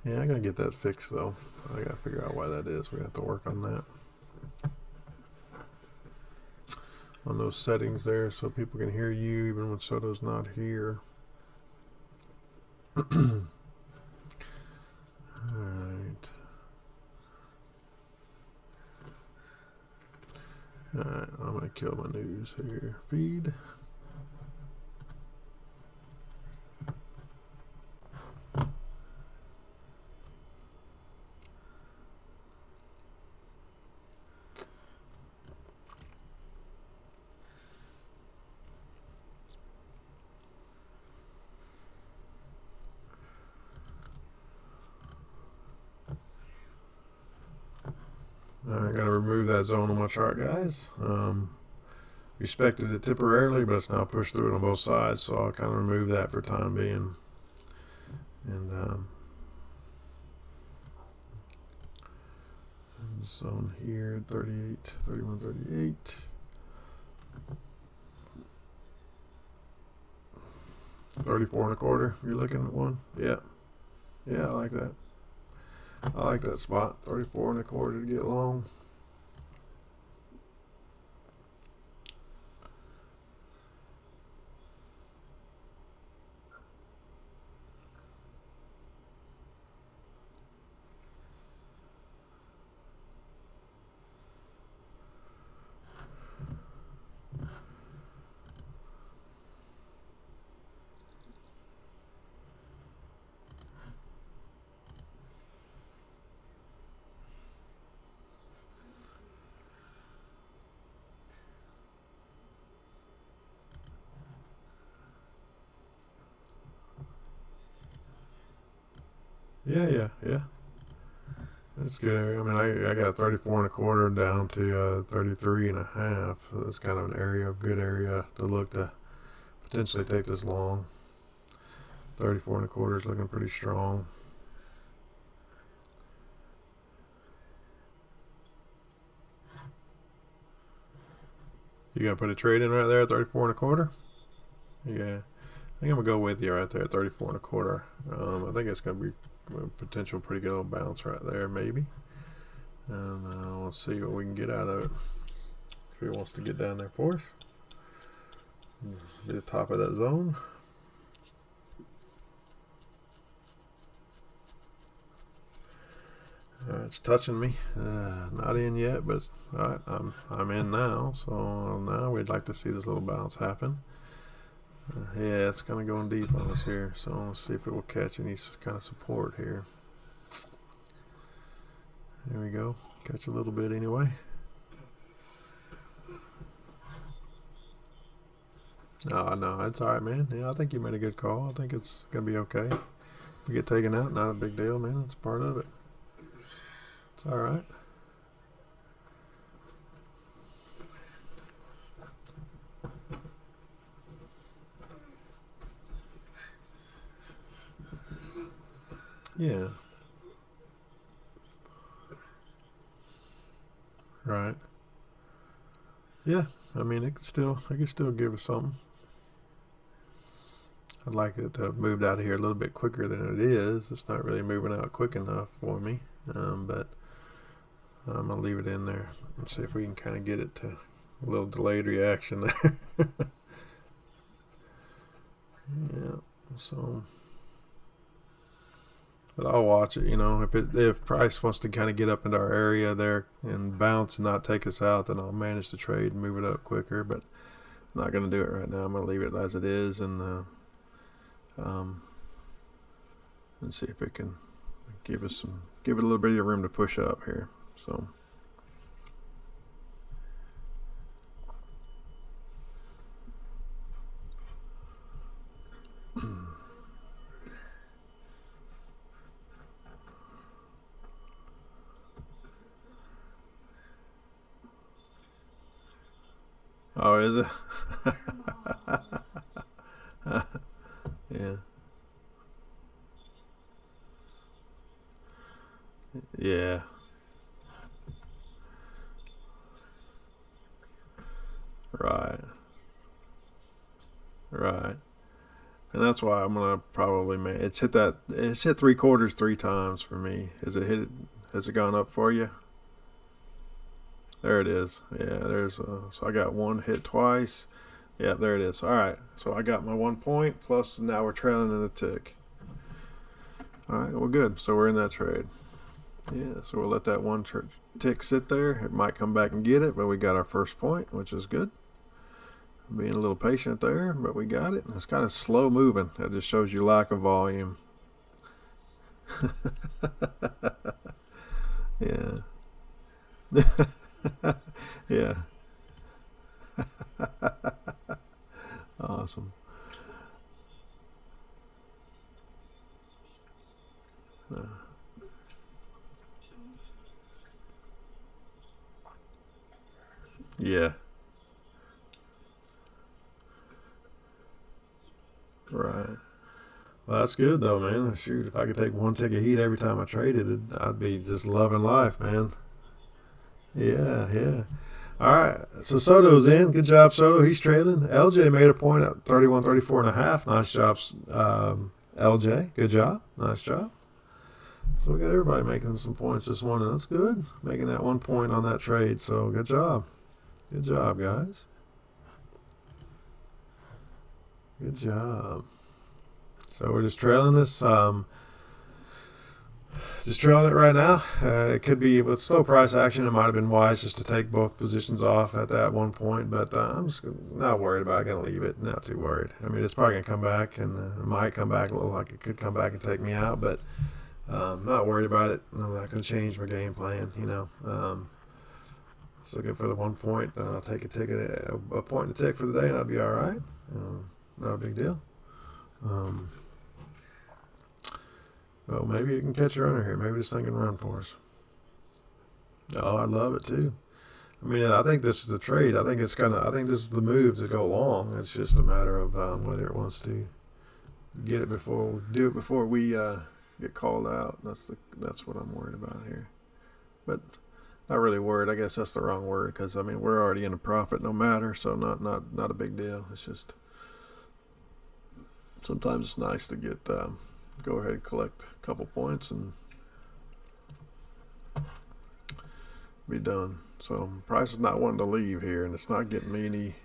Yeah, I gotta get that fixed though. I gotta figure out why that is. We have to work on that. on those settings there so people can hear you even when Soto's not here. Alright. Alright, I'm going to kill my news here. Feed. I gotta remove that zone on my chart, guys. Expected it temporarily, but it's now pushed through it on both sides, so I'll kind of remove that for time being. And zone here, 38, 31, 38. $34.25. You're looking at one? Yeah. Yeah, I like that. I like that spot. 34.25 to get long. Yeah. That's good area. I mean, I got 34.25 down to 33.5. So that's kind of an area, good area to look to potentially take this long. 34.25 is looking pretty strong. You gonna put a trade in right there at 34.25? Yeah, I think I'm gonna go with you right there at 34.25. I think it's gonna be a potential pretty good little bounce right there, maybe. And we'll see what we can get out of it. If he wants to get down there for us, be the top of that zone. It's touching me. Not in yet, but alright, I'm in now. So now we'd like to see this little bounce happen. Yeah, it's kind of going deep on us here. So let's see if it will catch any kind of support here. There we go. Catch a little bit anyway. No, it's alright, man. Yeah, I think you made a good call. I think it's going to be okay. We get taken out, not a big deal, man. It's part of it. It's alright. Yeah. Right. Yeah. I mean, it could still give us something. I'd like it to have moved out of here a little bit quicker than it is. It's not really moving out quick enough for me. But I'm going to leave it in there and see if we can kind of get it to a little delayed reaction there. Yeah. So, but I'll watch it. You know, if price wants to kind of get up into our area there and bounce and not take us out, then I'll manage the trade and move it up quicker. But I'm not going to do it right now. I'm going to leave it as it is and see if it can give it a little bit of room to push up here. So. Oh, is it? Yeah. Yeah. Right. Right. And that's why I'm gonna probably it's hit 3/4 3 times for me. Has it gone up for you? There it is. Yeah, there's so I got one hit twice. Yeah, there it is. All right, so I got my 1 point plus. Now we're trailing in a tick. All right, well, good. So we're in that trade. Yeah, so we'll let that one tick sit there. It might come back and get it, but we got our first point, which is good. Being a little patient there, but we got it. It's kind of slow moving. That just shows you lack of volume. Yeah. Yeah. Awesome. Uh, yeah. Right. Well, that's good though, man. Shoot, if I could take one tick of heat every time I traded it, I'd be just loving life, man. Yeah, yeah. All right. So Soto's in. Good job, Soto. He's trailing. LJ made a point at 31, 34 and a half. Nice job, LJ. Good job. Nice job. So we got everybody making some points this morning. That's good. Making that 1 point on that trade. So good job. Good job, guys. Good job. So we're just trailing this. Just trailing it right now. It could be with slow price action. It might have been wise just to take both positions off at that 1 point, but I'm just not worried about it. Gonna leave it. Not too worried. I mean, it's probably gonna come back, and it might come back a little like it could come back and take me out, but not worried about it. I'm not gonna change my game plan. Just looking for the 1 point. I'll take a ticket, a point and a tick for the day, and I'll be all right. Not a big deal. Well, maybe you can catch a runner here. Maybe this thing can run for us. Oh, I love it too. I mean, I think this is the trade. I think this is the move to go long. It's just a matter of whether it wants to do it before we get called out. That's what I'm worried about here. But not really worried. I guess that's the wrong word because I mean we're already in a profit no matter. So not a big deal. It's just sometimes it's nice to get. Go ahead and collect a couple points and be done. So price is not wanting to leave here, and it's not getting me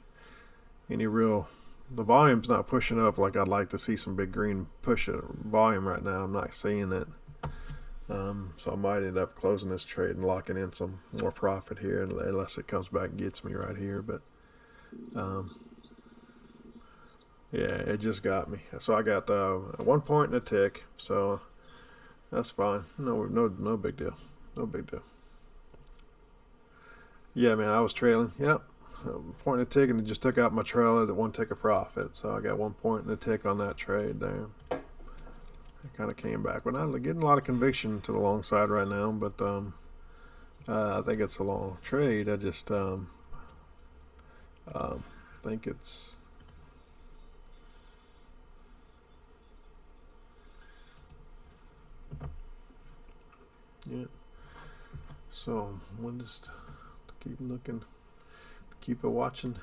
any real. The volume's not pushing up like I'd like to see some big green push volume right now. I'm not seeing it. So I might end up closing this trade and locking in some more profit here unless it comes back and gets me right here. But yeah, it just got me. So I got 1 point and a tick. So that's fine. No big deal. No big deal. Yeah, man, I was trailing. Yep. Point and a tick, and it just took out my trailer at 1 tick of profit. So I got 1 point and a tick on that trade there. It kind of came back. We're not getting a lot of conviction to the long side right now, but I think it's a long trade. I just think it's. Yeah. So we'll just keep looking, keep it watching.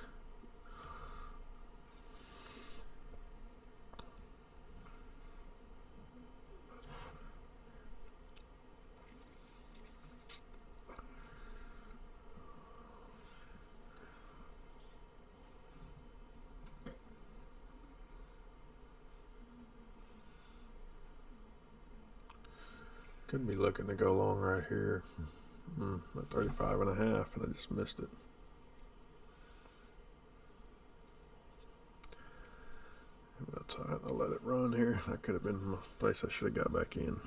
Could be looking to go long right here. At 35 and a half, and I just missed it. That's all right. I'll let it run here. That could have been the place I should have got back in.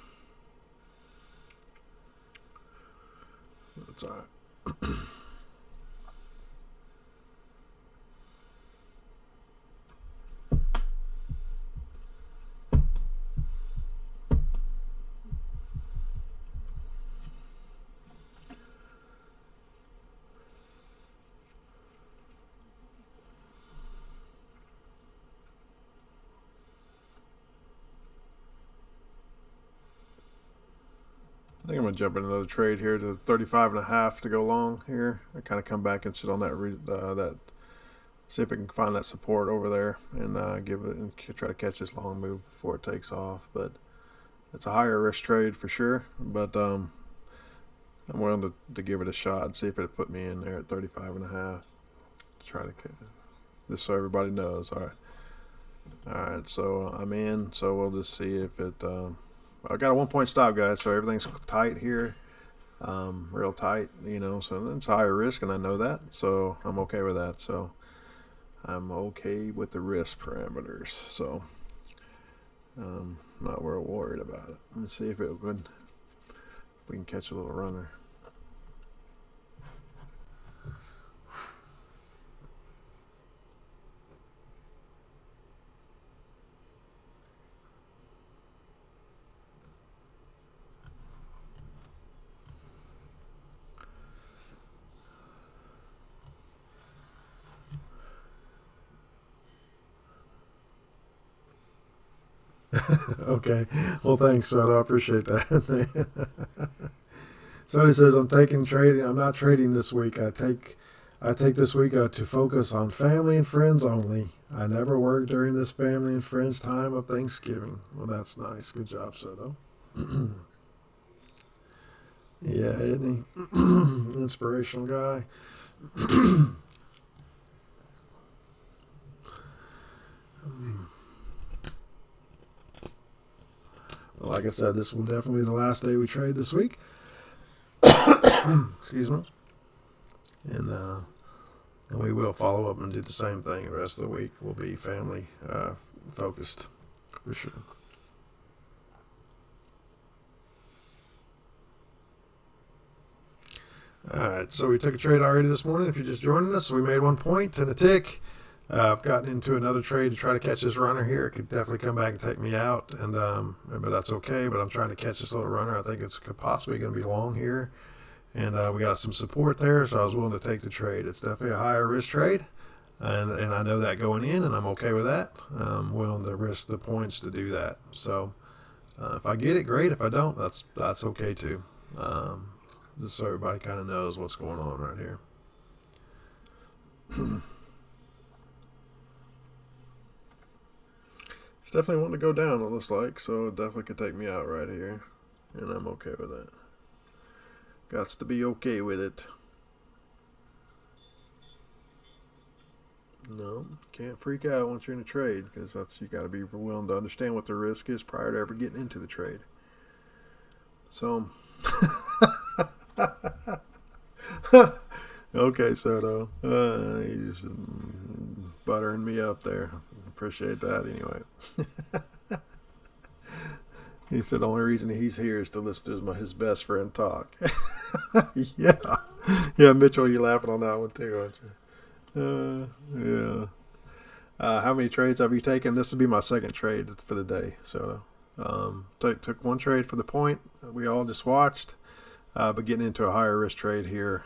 That's all right. I think I'm going to jump in another trade here to 35 and a half to go long here. I kind of come back and sit on that see if I can find that support over there and give it and try to catch this long move before it takes off. But it's a higher risk trade for sure. But I'm willing to give it a shot and see if it put me in there at 35.5. Try to just so everybody knows. All right. So I'm in. So we'll just see if it. I got a 1 point stop, guys. So everything's tight here, real tight. So it's higher risk, and I know that. So I'm okay with that. So I'm okay with the risk parameters. So not real worried about it. Let's see if we can catch a little runner. Okay. Well, thanks, Soto. I appreciate that. So he says, I'm not trading this week. I take this week to focus on family and friends only. I never work during this family and friends time of Thanksgiving. Well, that's nice. Good job, Soto. Yeah, isn't he? Inspirational guy. Like I said, this will definitely be the last day we trade this week. Excuse me. And we will follow up and do the same thing the rest of the week. We'll be family focused for sure. Alright, so we took a trade already this morning. If you're just joining us, we made 1 point and a tick. I've gotten into another trade to try to catch this runner here. It could definitely come back and take me out, but that's okay. But I'm trying to catch this little runner. I think it's possibly going to be long here, and we got some support there, so I was willing to take the trade. It's definitely a higher risk trade, and I know that going in, and I'm okay with that. I'm willing to risk the points to do that. So if I get it, great. If I don't, that's okay too. Just so everybody kind of knows what's going on right here. It's definitely wanting to go down, it looks like, so it definitely could take me out right here, and I'm okay with that. Gots to be okay with it. No, can't freak out once you're in a trade, because you got to be willing to understand what the risk is prior to ever getting into the trade. So, okay, Soto, he's buttering me up there. Appreciate that anyway. He said the only reason he's here is to listen to his best friend talk. Yeah, Mitchell, you laughing on that one too, aren't you? Yeah. How many trades have you taken? This will be my second trade for the day. So took one trade for the point. We all just watched, but getting into a higher risk trade here,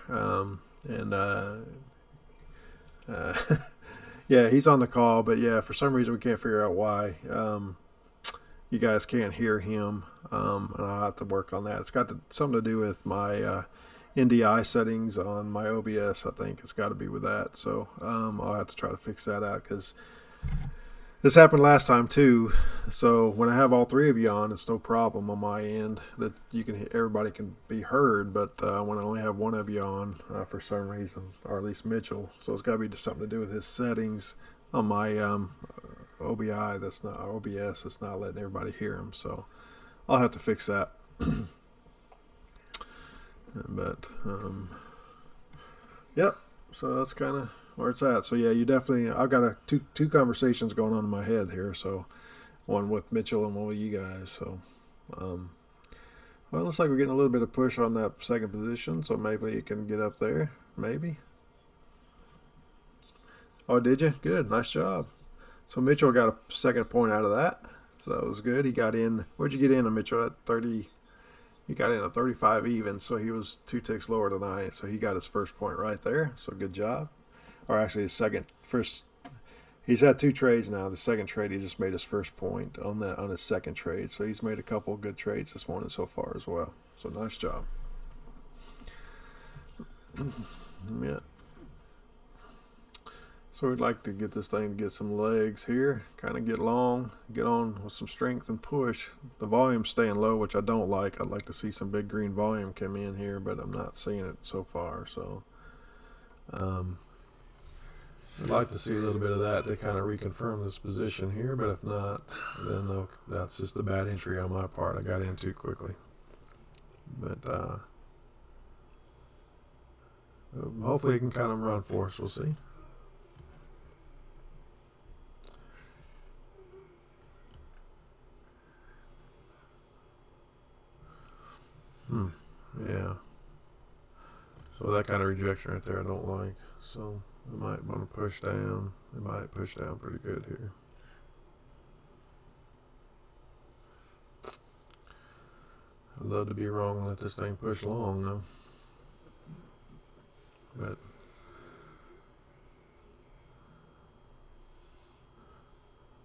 yeah, he's on the call, but yeah, for some reason we can't figure out why. You guys can't hear him, and I'll have to work on that. It's got something to do with my NDI settings on my OBS. I think it's got to be with that. So I'll have to try to fix that out, because this happened last time too. So when I have all three of you on, it's no problem on my end that everybody can be heard. But when I only have one of you on for some reason, or at least Mitchell, so it's got to be just something to do with his settings on my OBS that's not letting everybody hear him. So I'll have to fix that. But yep. So that's kind of where it's at. So yeah, I've got two conversations going on in my head here. So one with Mitchell and one with you guys. So well, it looks like we're getting a little bit of push on that second position. So maybe it can get up there. Maybe. Oh, did you? Good. Nice job. So Mitchell got a second point out of that. So that was good. He got in. Where'd you get in, Mitchell? At 30. He got in at 35 even. So he was 2 ticks lower than I. So he got his first point right there. So good job. Or actually his first. He's had 2 trades now. The second trade, he just made his first point on his second trade. So he's made a couple of good trades this morning so far as well. So nice job. Yeah. So we'd like to get this thing to get some legs here, kind of get long, get on with some strength and push. The volume's staying low, which I don't like. I'd like to see some big green volume come in here, but I'm not seeing it so far. So I'd like to see a little bit of that to kind of reconfirm this position here, but if not, then that's just a bad entry on my part. I got in too quickly. But hopefully it can kind of run for us. We'll see. Yeah. So that kind of rejection right there I don't like. So I might want to push down. It might push down pretty good here. I'd love to be wrong and let this thing push long though. But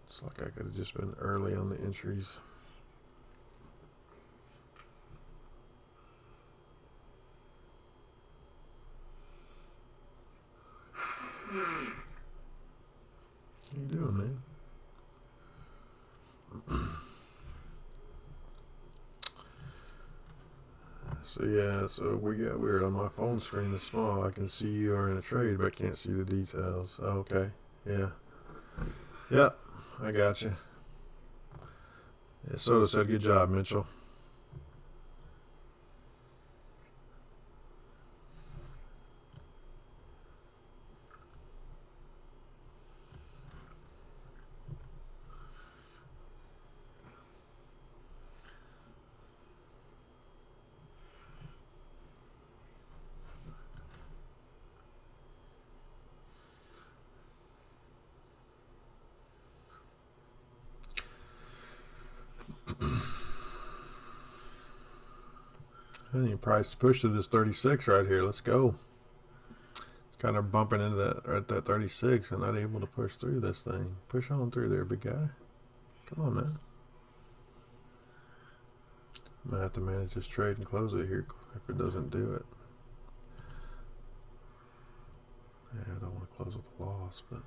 it's like I could have just been early on the entries. What you doing, man? So yeah, so we got weird on my phone screen. It's small. I can see you are in a trade, but I can't see the details. Oh, okay. Yeah. Yep. I got you. Yeah, Soda said, "Good job, Mitchell." I think price push to this 36 right here. Let's go. It's kind of bumping into that right that 36 and not able to push through this thing. Push on through there, big guy. Come on, man. I might have to manage this trade and close it here if it doesn't do it. Yeah, I don't want to close with a loss, but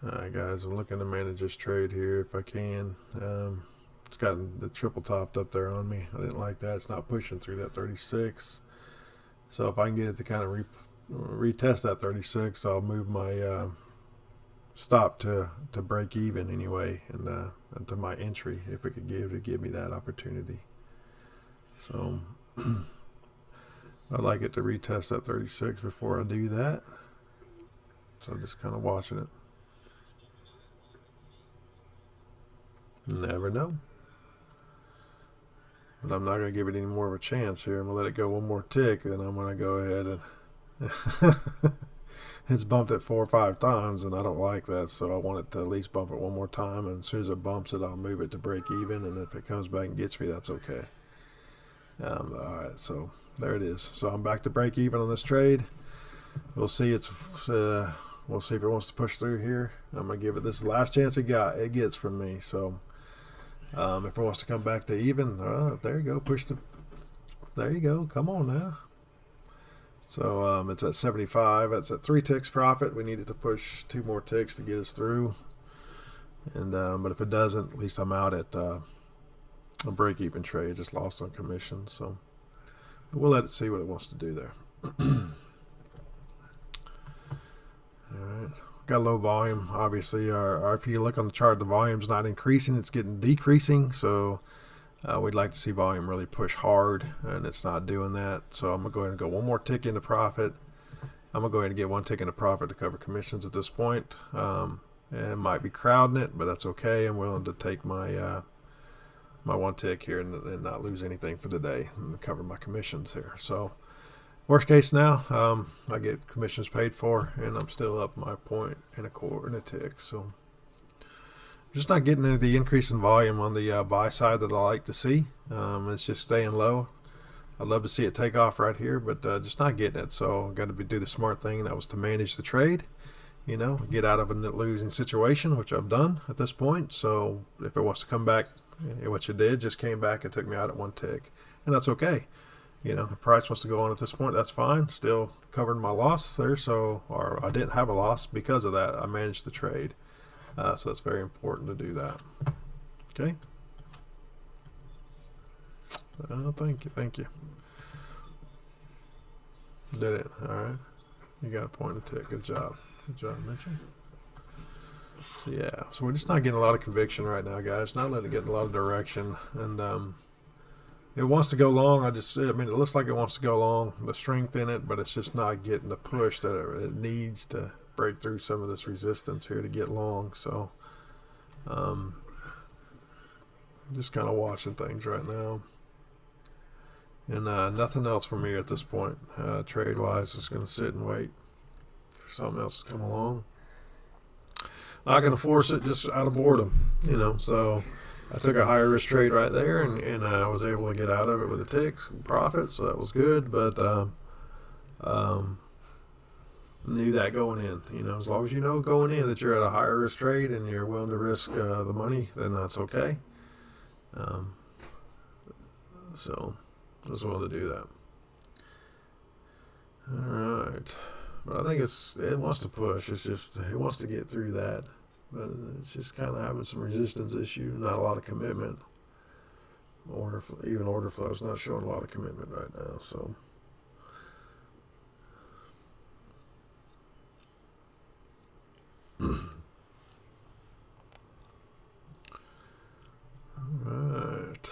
alright guys, I'm looking to manage this trade here if I can. It's gotten the triple topped up there on me. I didn't like that. It's not pushing through that 36. So if I can get it to kind of retest that 36, I'll move my stop to break even anyway, and to my entry if it could give me that opportunity. So I'd like it to retest that 36 before I do that. So I'm just kind of watching it. Never know. But I'm not going to give it any more of a chance here. I'm going to let it go one more tick, then I'm going to go ahead and it's bumped it 4 or 5 times, and I don't like that, so I want it to at least bump it one more time, and as soon as it bumps it, I'll move it to break even, and if it comes back and gets me, that's okay. Alright, so there it is. So I'm back to break even on this trade. We'll see. We'll see if it wants to push through here. I'm going to give it this last chance it gets from me, so if it wants to come back to even, there you go, there you go, come on now. So it's at 75, it's at 3 ticks profit. We needed to push 2 more ticks to get us through, and but if it doesn't, at least I'm out at a break-even trade, just lost on commission, so we'll let it see what it wants to do there. Alright. Got low volume, obviously. If you look on the chart, the volume's not increasing, it's getting decreasing, so we'd like to see volume really push hard, and it's not doing that. So I'm going to go ahead and go one more tick into profit. I'm going to go ahead and get 1 tick into profit to cover commissions at this point. It might be crowding it, but that's okay. I'm willing to take my my 1 tick here and not lose anything for the day and cover my commissions here. So worst case now, I get commissions paid for, and I'm still up my 1.25 and a tick. So just not getting into the increase in volume on the buy side that I like to see. It's just staying low. I'd love to see it take off right here, but just not getting it. So I've got to do the smart thing, and that was to manage the trade. You know, get out of a losing situation, which I've done at this point. So if it wants to come back, which it did, just came back and took me out at 1 tick, and that's okay. If price wants to go on at this point, that's fine. Still covered my loss there, or I didn't have a loss because of that. I managed the trade, so that's very important to do that. Okay. Thank you. Did it? All right. You got a point to tick. Good job, Mitchell. So yeah, so we're just not getting a lot of conviction right now, guys. Not letting it get a lot of direction, and it wants to go long. I mean, it looks like it wants to go long, the strength in it, but it's just not getting the push that it needs to break through some of this resistance here to get long. So, just kind of watching things right now. And nothing else for me at this point. Trade-wise, just going to sit and wait for something else to come along. Not going to force it just out of boredom, so I took a higher risk trade right there, and I was able to get out of it with a tick profit, so that was good. But knew that going in, as long as you know going in that you're at a higher risk trade and you're willing to risk the money, then that's okay. So just wanted to do that. All right. But I think it wants to push. It's just it wants to get through that, but it's just kind of having some resistance issue. Not a lot of commitment. Order flow is not showing a lot of commitment right now. So. All right.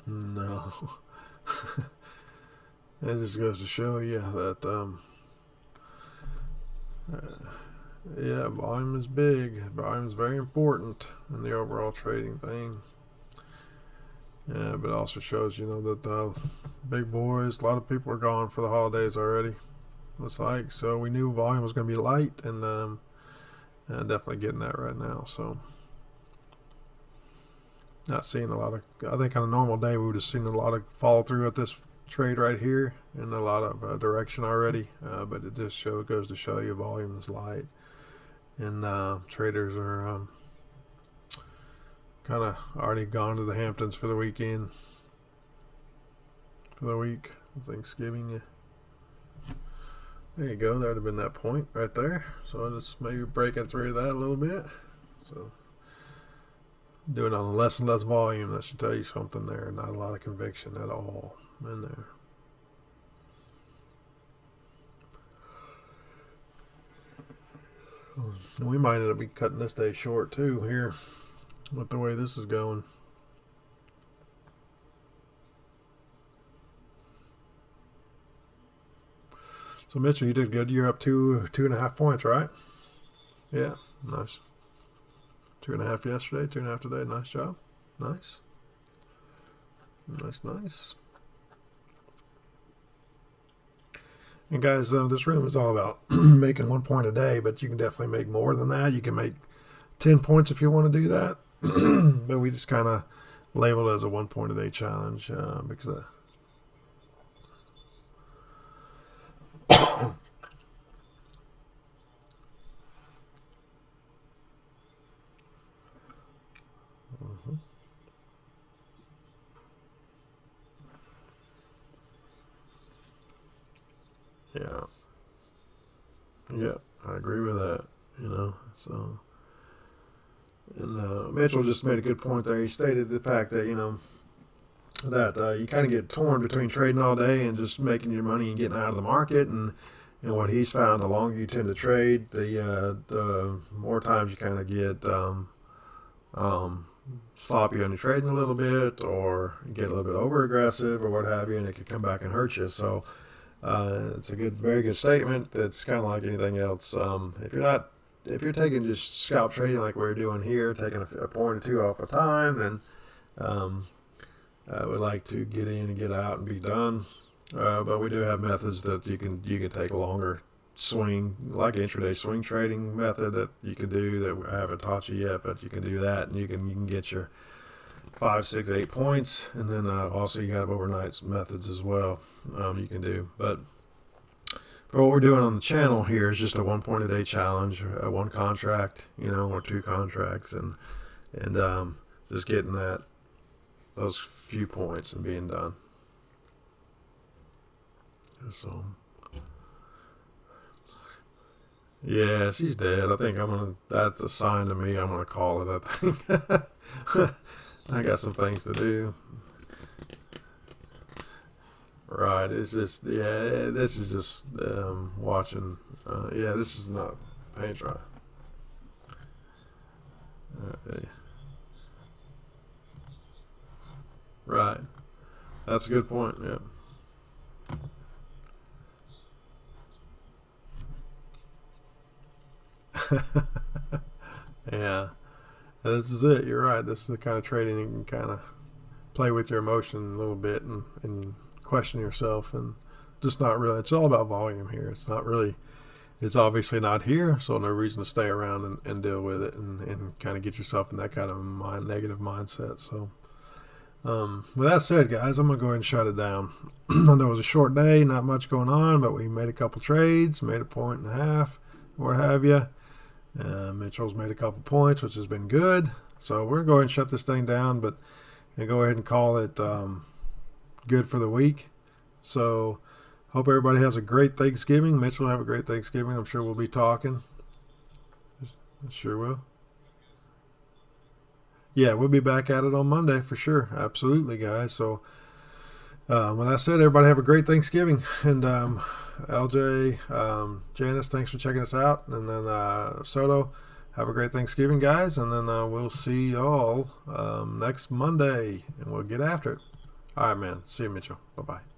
No. That just goes to show you that yeah, volume is big. Volume is very important in the overall trading thing. Yeah, but it also shows, that big boys, a lot of people are gone for the holidays already. Looks like, so we knew volume was going to be light, and definitely getting that right now. So not seeing a lot of. I think on a normal day we would have seen a lot of follow through at this trade right here and a lot of direction already. But it just goes to show you volume is light, and traders are kind of already gone to the Hamptons for the weekend, for the week of Thanksgiving. There you go. That would have been that point right there. So just maybe breaking through that a little bit. So doing on less and less volume, that should tell you something there. Not a lot of conviction at all in there. We might end up be cutting this day short too here with the way this is going. So Mitchell, you did good. You're up 2.5 points, right? Yeah, nice. 2.5 yesterday, 2.5 today. Nice job. Nice. And guys, this room is all about making 1 point a day, but you can definitely make more than that. You can make 10 points if you want to do that. But we just kind of labeled it as a 1 point a day challenge because yeah, I agree with that. So. And Mitchell just made a good point there. He stated the fact that that you kind of get torn between trading all day and just making your money and getting out of the market. And what he's found, the longer you tend to trade, the more times you kind of get sloppy on your trading a little bit, or get a little bit over aggressive, or what have you, and it could come back and hurt you. So It's a very good statement. It's kind of like anything else. If you're taking just scalp trading like we're doing here, taking a point or two off a time, then I would like to get in and get out and be done. But we do have methods that you can take a longer swing, like intraday swing trading method that you can do that I haven't taught you yet, but you can do that and you can get your 5, 6, 8 points, and then also you have overnight methods as well you can do. But for what we're doing on the channel here is just a 1 point a day challenge, one contract, or 2 contracts, and just getting those few points and being done. So yeah, she's dead. I think that's a sign to me. I'm gonna call it. I think I got some things to do. Right. It's just, yeah, this is just watching. Yeah, this is not paint dry. Right. That's a good point. Yeah. Yeah. This is it. You're right. This is the kind of trading you can kind of play with your emotion a little bit and question yourself, and just not really. It's all about volume here. It's not really. It's obviously not here, so no reason to stay around and deal with it and kind of get yourself in that kind of negative mindset. So, with that said, guys, I'm gonna go ahead and shut it down. I know it was a short day, not much going on, but we made a couple trades, made a point and a half, what have you. Mitchell's made a couple points, which has been good. So we're going to go ahead and shut this thing down, but go ahead and call it good for the week. So hope everybody has a great Thanksgiving. Mitchell, have a great Thanksgiving. I'm sure we'll be talking. Sure will. Yeah, we'll be back at it on Monday for sure. Absolutely, guys. So with that said, everybody have a great Thanksgiving. And LJ, Janice, thanks for checking us out. And then Soto, have a great Thanksgiving, guys. And then we'll see y'all next Monday, and we'll get after it. All right, man. See you, Mitchell. Bye-bye.